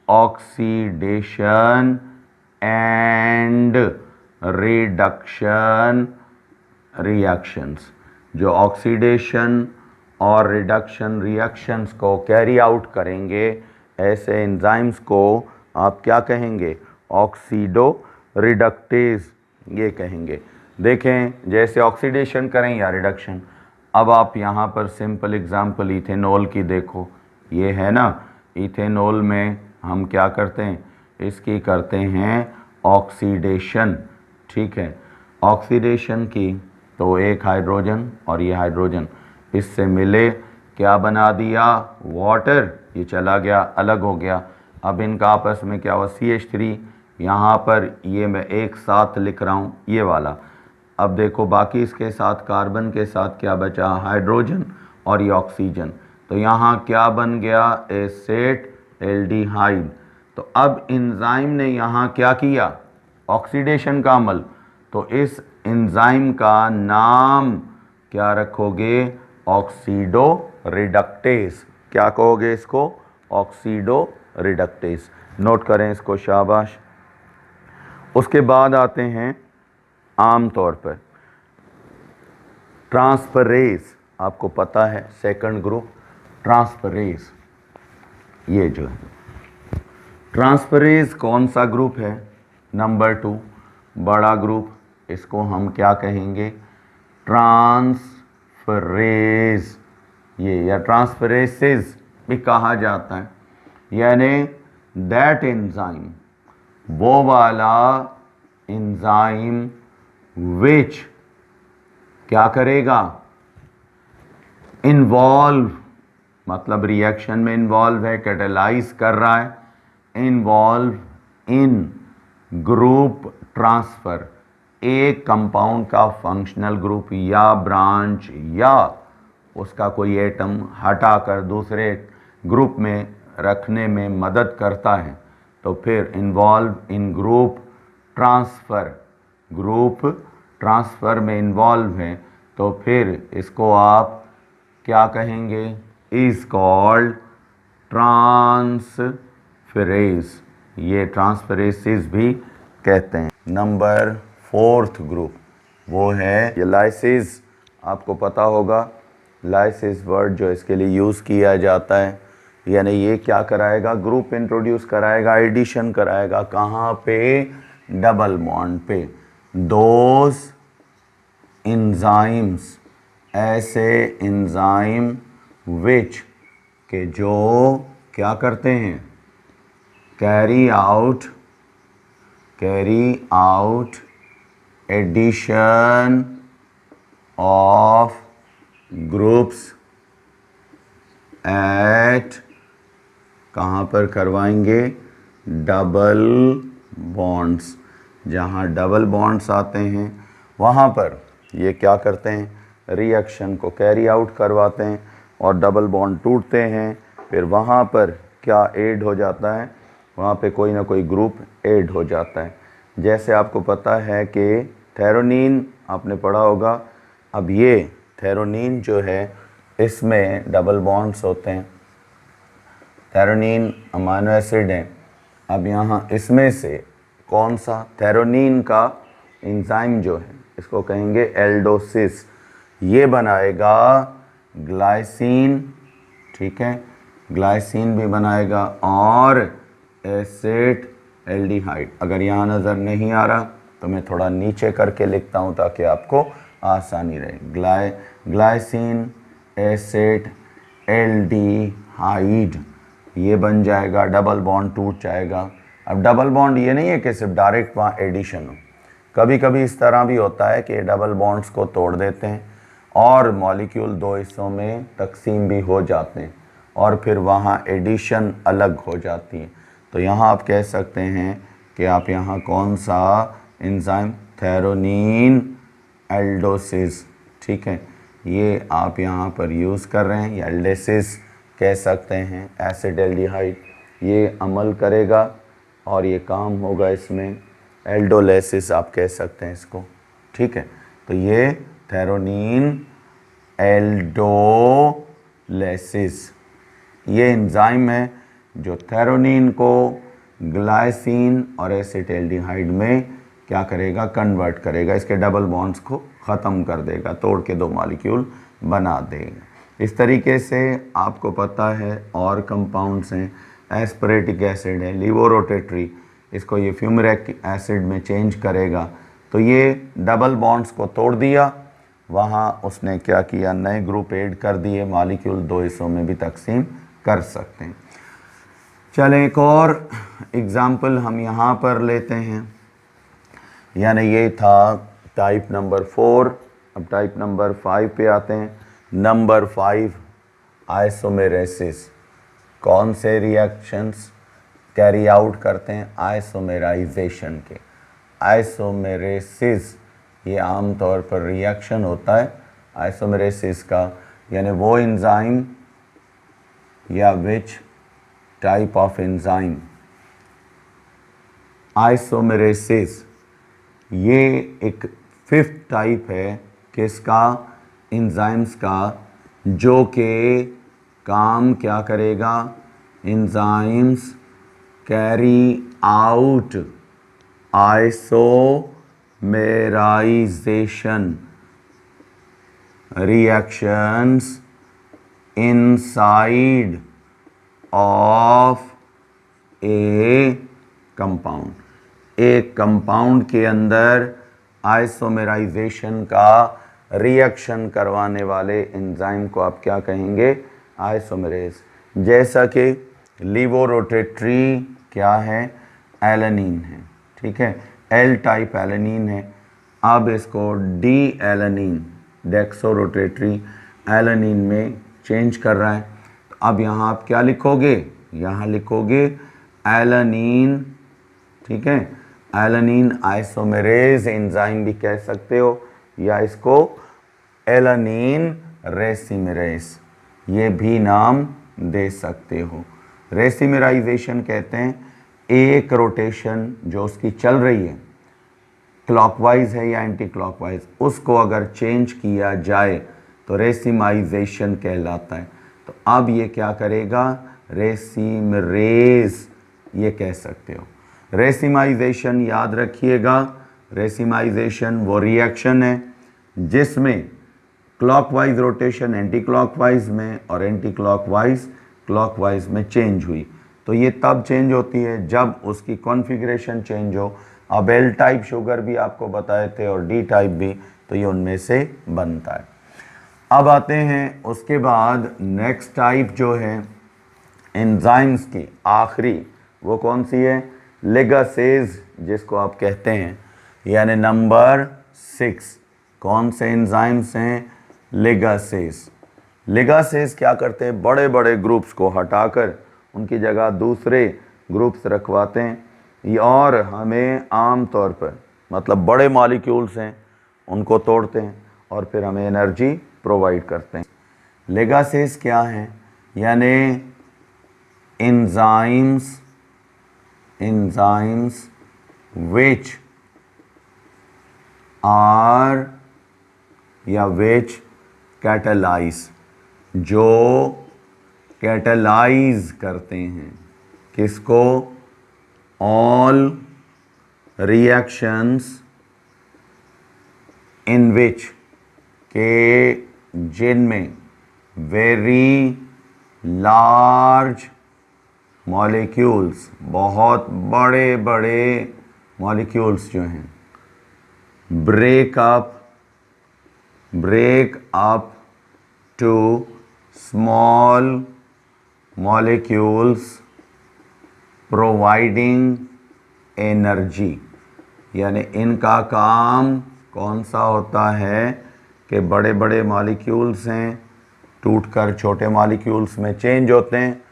oxidation and reduction reactions. जो ऑक्सीडेशन और रिडक्शन रिएक्शंस को कैरी आउट करेंगे, ऐसे एंजाइम्स को आप क्या कहेंगे? ऑक्सीडो रिडक्टेज ये कहेंगे। देखें, जैसे ऑक्सीडेशन करें या रिडक्शन। अब आप यहाँ पर सिंपल एग्जांपल इथेनॉल की देखो, ये है ना, इथेनॉल में हम क्या करते हैं? इसकी करते हैं ऑक्सीडेशन, ठीक है। ऑक्सीडेशन की तो एक हाइड्रोजन और ये हाइड्रोजन इससे मिले, क्या बना दिया? वाटर। ये चला गया, अलग हो गया। अब इनका आपस में क्या हुआ? CH3। यहाँ पर ये मैं एक साथ लिख रहा हूँ, ये वाला। अब देखो बाकी इसके साथ कार्बन के साथ क्या बचा? हाइड्रोजन और ये ऑक्सीजन। तो यहाँ क्या बन गया? Asset aldehyde. तो अब एंजाइम ने यहाँ क्या किया? ऑक्सीडेशन का अमल। तो इस एंजाइम का नाम क्या रखोगे? Oxido reductase. क्या कहोगे इसको? Oxido reductase. नोट करें इसको, शाबाश। उसके बाद आते हैं आमतौर पर ट्रांसफरेज। आपको पता है सेकंड ग्रुप ट्रांसफरेज, ये जो है ट्रांसफरेज कौन सा ग्रुप है? नंबर 2 बड़ा ग्रुप। इसको हम क्या कहेंगे? ट्रांसफरेज, ये या ट्रांसफरेसेस भी कहा जाता है। यानी दैट एंजाइम, वो वाला एंजाइम विच क्या करेगा? इन्वॉल्व, मतलब रिएक्शन में इन्वॉल्व है, कैटेलाइज कर रहा है, इन्वॉल्व इन ग्रुप ट्रांसफर। एक कंपाउंड का फंक्शनल ग्रुप या ब्रांच या उसका कोई एटम हटाकर दूसरे ग्रुप में रखने में मदद करता है, तो फिर involve in group transfer, group transfer में इन्वॉल्व है, तो फिर इसको आप क्या कहेंगे? Is called transferase. ये ट्रांसफरेसेस भी कहते हैं। नंबर 4th ग्रुप वो है ये लाइसिस। आपको पता होगा लाइसिस वर्ड जो इसके लिए यूज़ किया जाता है, यानी ये क्या कराएगा? ग्रुप इंट्रोड्यूस कराएगा, एडिशन कराएगा। कहाँ पे? डबल बॉन्ड पे। दोज एंजाइम्स, ऐसे एंजाइम विच के जो क्या करते हैं? Carry out addition of groups at, कहाँ पर करवाएंगे? Double bonds. जहाँ डबल बॉन्ड्स आते हैं वहाँ पर ये क्या करते हैं? रिएक्शन को कैरी आउट करवाते हैं और डबल बॉन्ड टूटते हैं। फिर वहाँ पर क्या ऐड हो जाता है? वहाँ पे कोई ना कोई ग्रुप ऐड हो जाता है। जैसे आपको पता है कि थेरोनीन आपने पढ़ा होगा। अब ये थेरोनीन जो है इसमें डबल बॉन्ड्स होते हैं, थेरोनीन अमाइनो एसिड है। अब यहाँ इसमें से कौन सा? थेरोनीन का एंजाइम जो है इसको कहेंगे एल्डोसिस। ये बनाएगा ग्लाइसिन, ठीक है, ग्लाइसिन भी बनाएगा और एसेट एल्डिहाइड। अगर यहाँ नज़र नहीं आ रहा तो मैं थोड़ा नीचे करके लिखता हूँ ताकि आपको आसानी रहे। ग्लाइसिन एसेट एल्डिहाइड ये बन जाएगा, डबल बॉन्ड टूट जाएगा। अब डबल बॉन्ड ये नहीं है कि सिर्फ डायरेक्ट वहाँ एडिशन हो, कभी कभी इस तरह भी होता है कि डबल बॉन्ड्स को तोड़ देते हैं और मॉलिक्यूल 2 हिस्सों में तकसीम भी हो जाते हैं और फिर वहाँ एडिशन अलग हो जाती है। तो यहाँ आप कह सकते हैं कि आप यहाँ कौन सा एंजाइम? थेरोनीन एल्डोसिस, ठीक है, ये आप यहाँ पर यूज़ कर रहे हैं, या एल्डेसिस कह सकते हैं। एसिड एल्डिहाइड ये अमल करेगा और ये काम होगा इसमें, एल्डोलेसिस आप कह सकते हैं इसको, ठीक है। तो ये थेरोनीन एल्डोलेसिस ये एंजाइम है जो थेरोनीन को ग्लाइसिन और एसिटाल्डिहाइड में क्या करेगा, कन्वर्ट करेगा, इसके डबल बॉन्ड्स को ख़त्म कर देगा, तोड़ के 2 मॉलिक्यूल बना देगा। इस तरीके से आपको पता है और कंपाउंड्स हैं, एस्परेटिक एसिड है, लीवोरोटेटरी, इसको ये फ्यूमरिक एसिड में चेंज करेगा। तो ये डबल बॉन्ड्स को तोड़ दिया, वहाँ उसने क्या किया, नए ग्रुप ऐड कर दिए, मॉलिक्यूल 2 हिस्सों में भी तकसीम कर सकते हैं। चलें एक और एग्ज़ाम्पल हम यहाँ पर लेते हैं, यानी ये था टाइप नंबर 4। अब टाइप नंबर 5 पे आते हैं। नंबर 5 आइसोमेरेसिस। कौन से रिएक्शंस कैरी आउट करते हैं, आइसोमेराइजेशन के। आइसोमेरेसिस ये आम तौर पर रिएक्शन होता है आइसोमेरेसिस का, यानी वो एंजाइम या विच टाइप ऑफ एंजाइम। आइसोमेरेसिस ये एक 5th टाइप है किसका, एंजाइम्स का, जो कि काम क्या करेगा, enzymes carry out isomerisation reactions inside of A compound. एक कंपाउंड के अंदर आइसोमेराइजेशन का रिएक्शन करवाने वाले एंजाइम को आप क्या कहेंगे, आइसोमेरेज। जैसा कि लीवोरोटेटरी क्या है, एलानिन है, ठीक है, एल टाइप एलानिन है। अब इसको डी एलानिन, डेक्सोरोटेटरी एलानिन में चेंज कर रहा है। तो अब यहाँ आप क्या लिखोगे, यहाँ लिखोगे एलानिन, ठीक है, एलानिन आइसोमेरेज एंजाइम भी कह सकते हो, या इसको एलानिन रेसिमेरेज ये भी नाम दे सकते हो। रेसिमेराइजेशन कहते हैं एक रोटेशन जो उसकी चल रही है, क्लॉकवाइज है या एंटी क्लॉकवाइज, उसको अगर चेंज किया जाए तो रेसिमाइजेशन कहलाता है। तो अब ये क्या करेगा, रेसिमरेज ये कह सकते हो। रेसिमाइजेशन याद रखिएगा, रेसिमाइजेशन वो रिएक्शन है जिसमें क्लॉकवाइज रोटेशन एंटी क्लॉकवाइज में और एंटी क्लॉकवाइज क्लॉकवाइज में चेंज हुई। तो ये तब चेंज होती है जब उसकी कॉन्फ़िगरेशन चेंज हो। अब एल टाइप शुगर भी आपको बताए थे और डी टाइप भी, तो ये उनमें से बनता है। अब आते हैं उसके बाद नेक्स्ट टाइप जो है एंजाइम्स की आखिरी, वो कौन सी है, लिगासेज जिसको आप कहते हैं, यानी नंबर 6। कौन से एंजाइम्स हैं, लिगासेज। लिगासेज क्या करते हैं, बड़े बड़े ग्रुप्स को हटाकर उनकी जगह दूसरे ग्रुप्स रखवाते हैं, और हमें आम तौर पर मतलब बड़े मॉलिक्यूल्स हैं उनको तोड़ते हैं और फिर हमें एनर्जी प्रोवाइड करते हैं। लिगासेज क्या हैं, यानी enzymes which are या which catalyze, जो कैटलाइज करते हैं किसको, all reactions in which के जिनमें very large मॉलिक्यूल्स, बहुत बड़े बड़े मॉलिक्यूल्स जो हैं, break up to small molecules providing energy. यानी इनका काम कौन सा होता है कि बड़े बड़े मॉलिक्यूल्स हैं, टूटकर छोटे मॉलिक्यूल्स में चेंज होते हैं,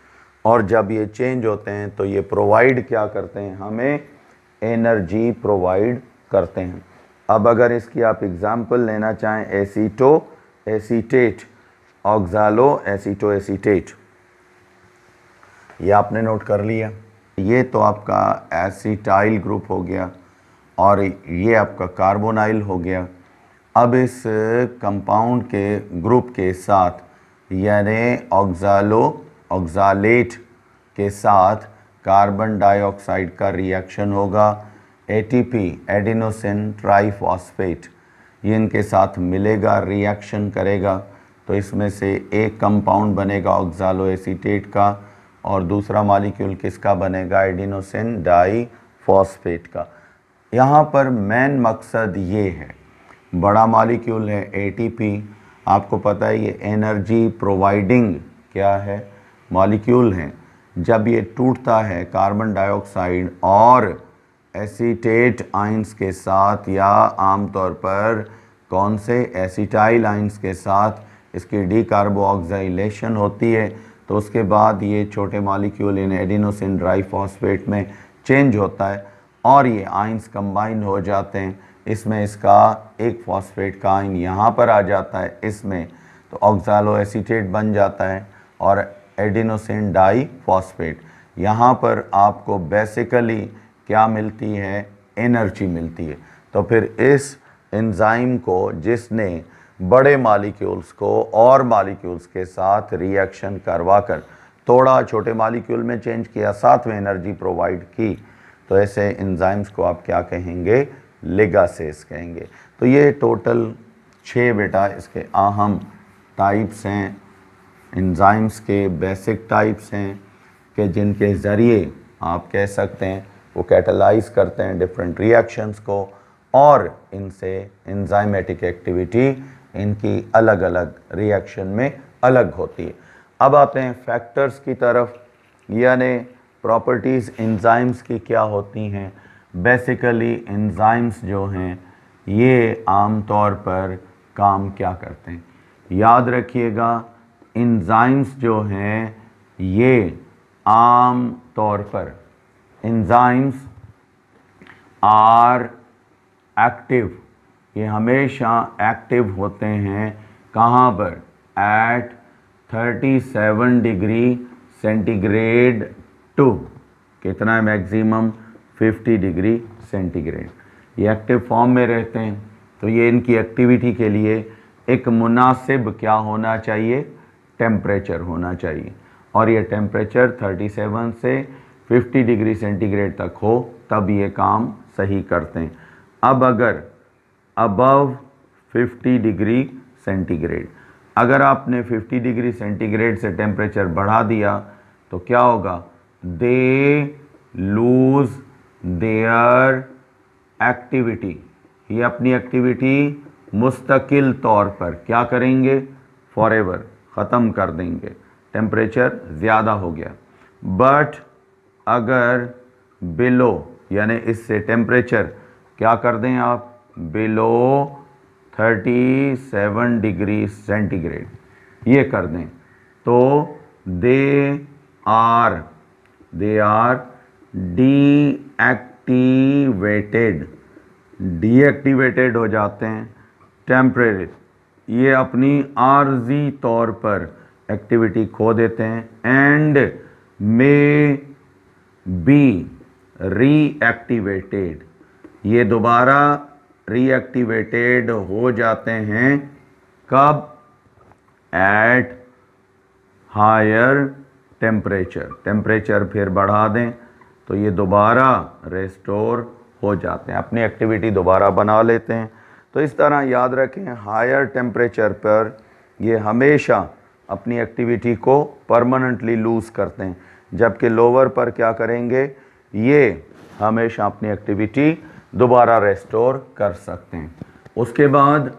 और जब ये चेंज होते हैं तो ये प्रोवाइड क्या करते हैं, हमें एनर्जी प्रोवाइड करते हैं। अब अगर इसकी आप एग्जांपल लेना चाहें, aceto acetate, oxalo aceto acetate, ये आपने नोट कर लिया। ये तो आपका एसिटाइल ग्रुप हो गया और ये आपका कार्बोनाइल हो गया। अब इस कंपाउंड के ग्रुप के साथ यानी ऑक्सालेट के साथ कार्बन डाइऑक्साइड का रिएक्शन होगा, एटीपी एडिनोसिन ट्राइफॉस्फेट, ये इनके साथ मिलेगा, रिएक्शन करेगा, तो इसमें से एक कंपाउंड बनेगा ऑक्सालोएसीटेट का और दूसरा मॉलिक्यूल किसका बनेगा, एडिनोसिन डाइफॉस्फेट का। यहाँ पर मेन मकसद ये है, बड़ा मॉलिक्यूल है एटीपी, आपको पता है ये एनर्जी प्रोवाइडिंग क्या है मॉलिक्यूल है। जब ये टूटता है कार्बन डाइऑक्साइड और एसीटेट आइंस के साथ या आमतौर पर कौन से एसिटाइल आइंस के साथ इसकी डीकार्बोक्सिलेशन होती है, तो उसके बाद ये छोटे मॉलिक्यूल इन एडिनोसिन ट्राइफॉस्फेट में चेंज होता है और ये आइंस कंबाइन हो जाते हैं। इसमें इसका एक फॉस्फेट का आइन यहाँ पर आ जाता है इसमें, तो ऑक्सालोएसीटेट बन जाता है और एडिनोसिन डाइफॉस्फेट। यहाँ पर आपको बेसिकली क्या मिलती है, एनर्जी मिलती है। तो फिर इस एंजाइम को जिसने बड़े मॉलिक्यूल्स को और मॉलिक्यूल्स के साथ रिएक्शन करवाकर थोड़ा छोटे मॉलिक्यूल में चेंज किया, साथ में एनर्जी प्रोवाइड की, तो ऐसे एंजाइम्स को आप क्या कहेंगे, लिगासेस कहेंगे। तो ये टोटल 6 बेटा इसके अहम टाइप्स हैं, एंजाइम्स के बेसिक टाइप्स हैं कि जिनके ज़रिए आप कह सकते हैं वो कैटलाइज करते हैं डिफरेंट रिएक्शंस को और इनसे एंजाइमेटिक एक्टिविटी इनकी अलग अलग रिएक्शन में अलग होती है। अब आते हैं फैक्टर्स की तरफ, यानी प्रॉपर्टीज़ एंजाइम्स की क्या होती हैं। बेसिकली एंजाइम्स जो हैं ये आमतौर पर काम क्या करते हैं, याद रखिएगा एंजाइम्स जो हैं ये आम तौर पर एंजाइम्स आर एक्टिव, ये हमेशा एक्टिव होते हैं कहाँ पर, एट 37 डिग्री सेंटीग्रेड टू कितना है मैक्सिमम 50 डिग्री सेंटीग्रेड, ये एक्टिव फॉर्म में रहते हैं। तो ये इनकी एक्टिविटी के लिए एक मुनासिब क्या होना चाहिए, टेम्परेचर होना चाहिए, और ये टेम्परेचर 37 से 50 डिग्री सेंटीग्रेड तक हो तब ये काम सही करते हैं। अब अगर अबव 50 डिग्री सेंटीग्रेड, अगर आपने 50 डिग्री सेंटीग्रेड से टेम्परेचर बढ़ा दिया तो क्या होगा, दे लूज देयर एक्टिविटी, ये अपनी एक्टिविटी मुस्तकिल तौर पर क्या करेंगे, फॉरएवर ख़त्म कर देंगे, टेम्परेचर ज़्यादा हो गया। बट अगर बिलो यानी इससे टेम्परेचर क्या कर दें आप, बिलो 37 डिग्री सेंटीग्रेड ये कर दें, तो दे आर डीएक्टिवेटेड हो जाते हैं टेम्परेरी, ये अपनी आर्जी तौर पर एक्टिविटी खो देते हैं, एंड मे बी रीएक्टिवेटेड, ये दोबारा रीएक्टिवेटेड हो जाते हैं कब, एट हायर टेम्परेचर फिर बढ़ा दें तो ये दोबारा रेस्टोर हो जाते हैं, अपनी एक्टिविटी दोबारा बना लेते हैं। तो इस तरह याद रखें हायर टेम्परेचर पर ये हमेशा अपनी एक्टिविटी को परमानेंटली लूज़ करते हैं, जबकि लोअर पर क्या करेंगे, ये हमेशा अपनी एक्टिविटी दोबारा रेस्टोर कर सकते हैं। उसके बाद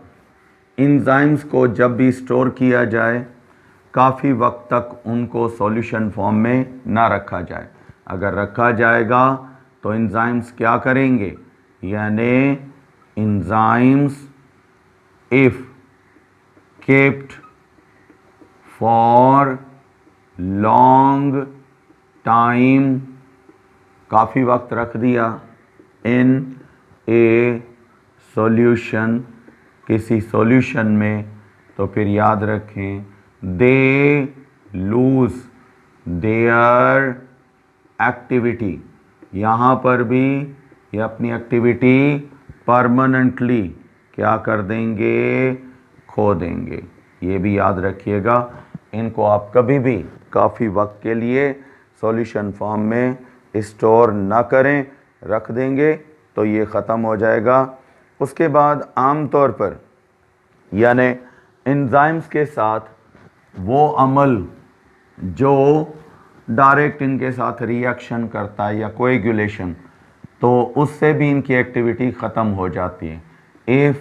एंजाइम्स को जब भी स्टोर किया जाए काफ़ी वक्त तक उनको सॉल्यूशन फॉर्म में ना रखा जाए, अगर रखा जाएगा तो एंजाइम्स क्या करेंगे, यानी enzymes if kept for long time, काफ़ी वक्त रख दिया इन ए सॉल्यूशन, किसी सॉल्यूशन में, तो फिर याद रखें दे लूज देयर एक्टिविटी, यहाँ पर भी ये अपनी एक्टिविटी परमानेंटली क्या कर देंगे, खो देंगे। ये भी याद रखिएगा, इनको आप कभी भी काफ़ी वक्त के लिए सॉल्यूशन फॉर्म में स्टोर ना करें, रख देंगे तो ये ख़त्म हो जाएगा। उसके बाद आम तौर पर यानी एंजाइम्स के साथ वो अमल जो डायरेक्ट इनके साथ रिएक्शन करता है या कोएगुलेशन, तो उससे भी इनकी एक्टिविटी ख़त्म हो जाती है। इफ़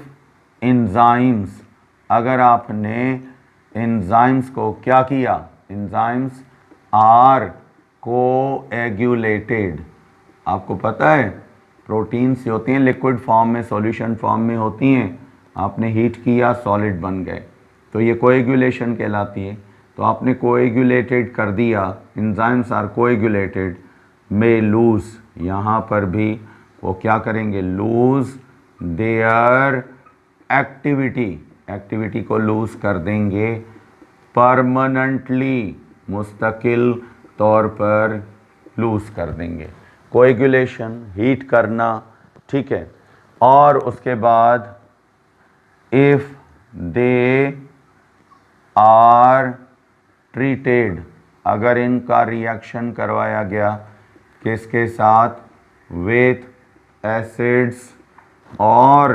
एंजाइम्स, अगर आपने एंजाइम्स को क्या किया, एंजाइम्स आर कोएगुलेटेड, आपको पता है प्रोटीन्स होती हैं लिक्विड फॉर्म में, सॉल्यूशन फॉर्म में होती हैं, आपने हीट किया सॉलिड बन गए, तो ये कोएगुलेशन कहलाती है। तो आपने कोएगुलेटेड कर दिया, enzymes are coagulated, may lose, यहाँ पर भी वो क्या करेंगे, लूज देयर एक्टिविटी, एक्टिविटी को लूज कर देंगे परमानेंटली, मुस्तकिल तौर पर लूज कर देंगे। कोएगुलेशन, हीट करना, ठीक है। और उसके बाद इफ़ दे आर ट्रीटेड, अगर इनका रिएक्शन करवाया गया किसके साथ, विथ एसिड्स और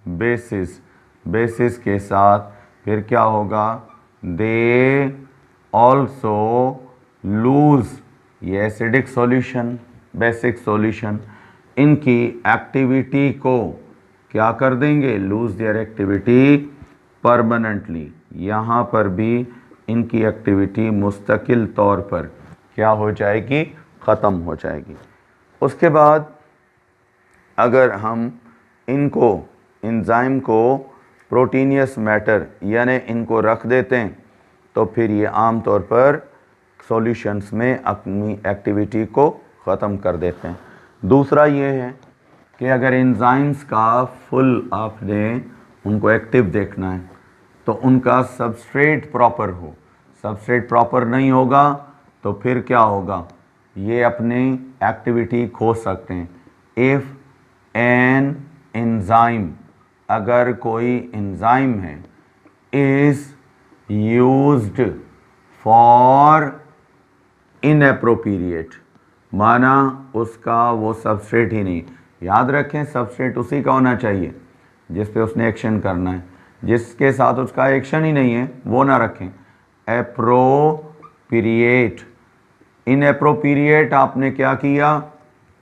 बेसिस, बेसिस के साथ, फिर क्या होगा, दे ऑल्सो लूज, ये एसिडिक सॉल्यूशन, बेसिक सॉल्यूशन, इनकी एक्टिविटी को क्या कर देंगे, लूज देयर एक्टिविटी परमानेंटली। यहाँ पर भी इनकी एक्टिविटी मुस्तकिल तौर पर क्या हो जाएगी, ख़त्म हो जाएगी। उसके बाद अगर हम इनको, एंजाइम को प्रोटीनियस मैटर यानी इनको रख देते हैं, तो फिर ये आम तौर पर सॉल्यूशंस में अपनी एक्टिविटी को ख़त्म कर देते हैं। दूसरा ये है कि अगर एंजाइम्स का फुल आपने उनको एक्टिव देखना है तो उनका सबस्ट्रेट प्रॉपर हो, सबस्ट्रेट प्रॉपर नहीं होगा तो फिर क्या होगा, ये अपनी एक्टिविटी खो सकते हैं। इफ़ एन एंजाइम, अगर कोई एंजाइम है, इज़ यूज्ड फॉर इनएप्रोप्रिएट, माना उसका वो सबस्ट्रेट ही नहीं, याद रखें सबस्ट्रेट उसी का होना चाहिए जिस पे उसने एक्शन करना है, जिसके साथ उसका एक्शन ही नहीं है वो ना रखें। एप्रोप्रिएट, इनएप्रोप्रिएट आपने क्या किया,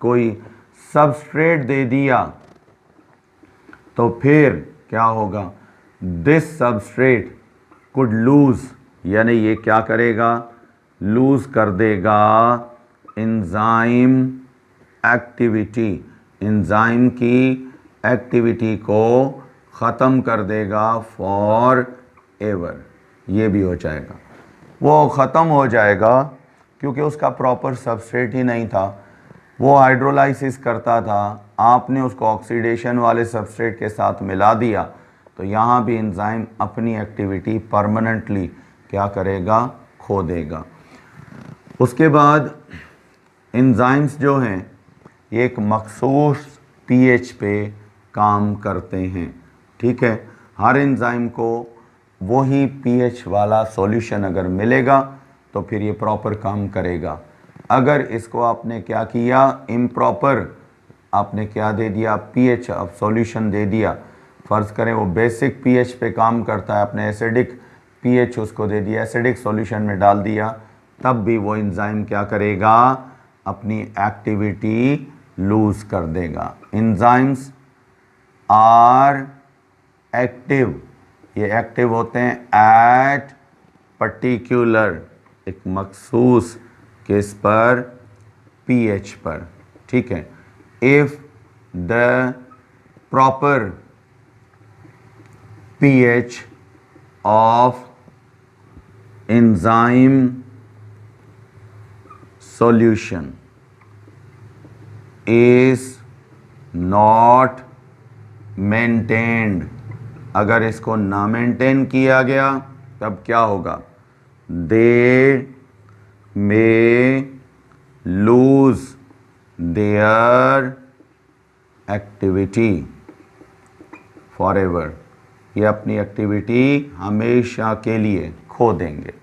कोई सबस्ट्रेट दे दिया, तो फिर क्या होगा, दिस सबस्ट्रेट कुड लूज, यानी ये क्या करेगा, लूज कर देगा एंजाइम एक्टिविटी, एंजाइम की एक्टिविटी को ख़त्म कर देगा फॉर एवर, ये भी हो जाएगा। वो ख़त्म हो जाएगा क्योंकि उसका प्रॉपर सबस्ट्रेट ही नहीं था, वो हाइड्रोलाइसिस करता था, आपने उसको ऑक्सीडेशन वाले सबस्ट्रेट के साथ मिला दिया, तो यहाँ भी एंजाइम अपनी एक्टिविटी परमानेंटली क्या करेगा, खो देगा। उसके बाद एंजाइम्स जो हैं ये एक मखसूस पीएच पे काम करते हैं, ठीक है। हर एंजाइम को वही पीएच वाला सॉल्यूशन अगर मिलेगा तो फिर ये प्रॉपर काम करेगा। अगर इसको आपने क्या किया, इम्प्रॉपर आपने क्या दे दिया, पीएच अब सॉल्यूशन दे दिया, फ़र्ज़ करें वो बेसिक पीएच पे काम करता है, आपने एसिडिक पीएच उसको दे दिया, एसिडिक सॉल्यूशन में डाल दिया, तब भी वो एंजाइम क्या करेगा, अपनी एक्टिविटी लूज कर देगा। एंजाइम्स आर एक्टिव, ये एक्टिव होते हैं एट पर्टिकुलर, एक मखसूस किस पर, पीएच पर, ठीक है। If the proper pH of enzyme solution is not maintained, अगर इसको ना मेंटेन किया गया तब क्या होगा, they may lose their activity forever, ये अपनी एक्टिविटी हमेशा के लिए खो देंगे।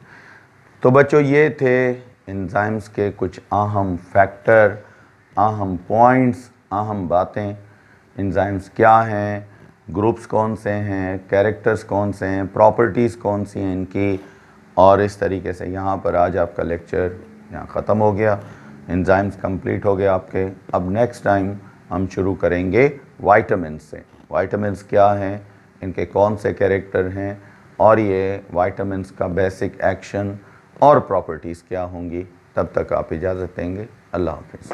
तो बच्चों ये थे एंजाइम्स के कुछ अहम फैक्टर, अहम पॉइंट्स, अहम बातें, एंजाइम्स क्या हैं, ग्रुप्स कौन से हैं, कैरेक्टर्स कौन से हैं, प्रॉपर्टीज़ कौन सी हैं इनकी, और इस तरीके से यहाँ पर आज आपका लेक्चर यहाँ ख़त्म हो गया। एंजाइम्स कंप्लीट हो गया आपके। अब नेक्स्ट टाइम हम शुरू करेंगे वाइटामिन्स से। वाइटामिन्स क्या हैं, इनके कौन से कैरेक्टर हैं, और ये वाइटामिन्स का बेसिक एक्शन और प्रॉपर्टीज़ क्या होंगी। तब तक आप इजाज़त देंगे। अल्लाह हाफ़िज़।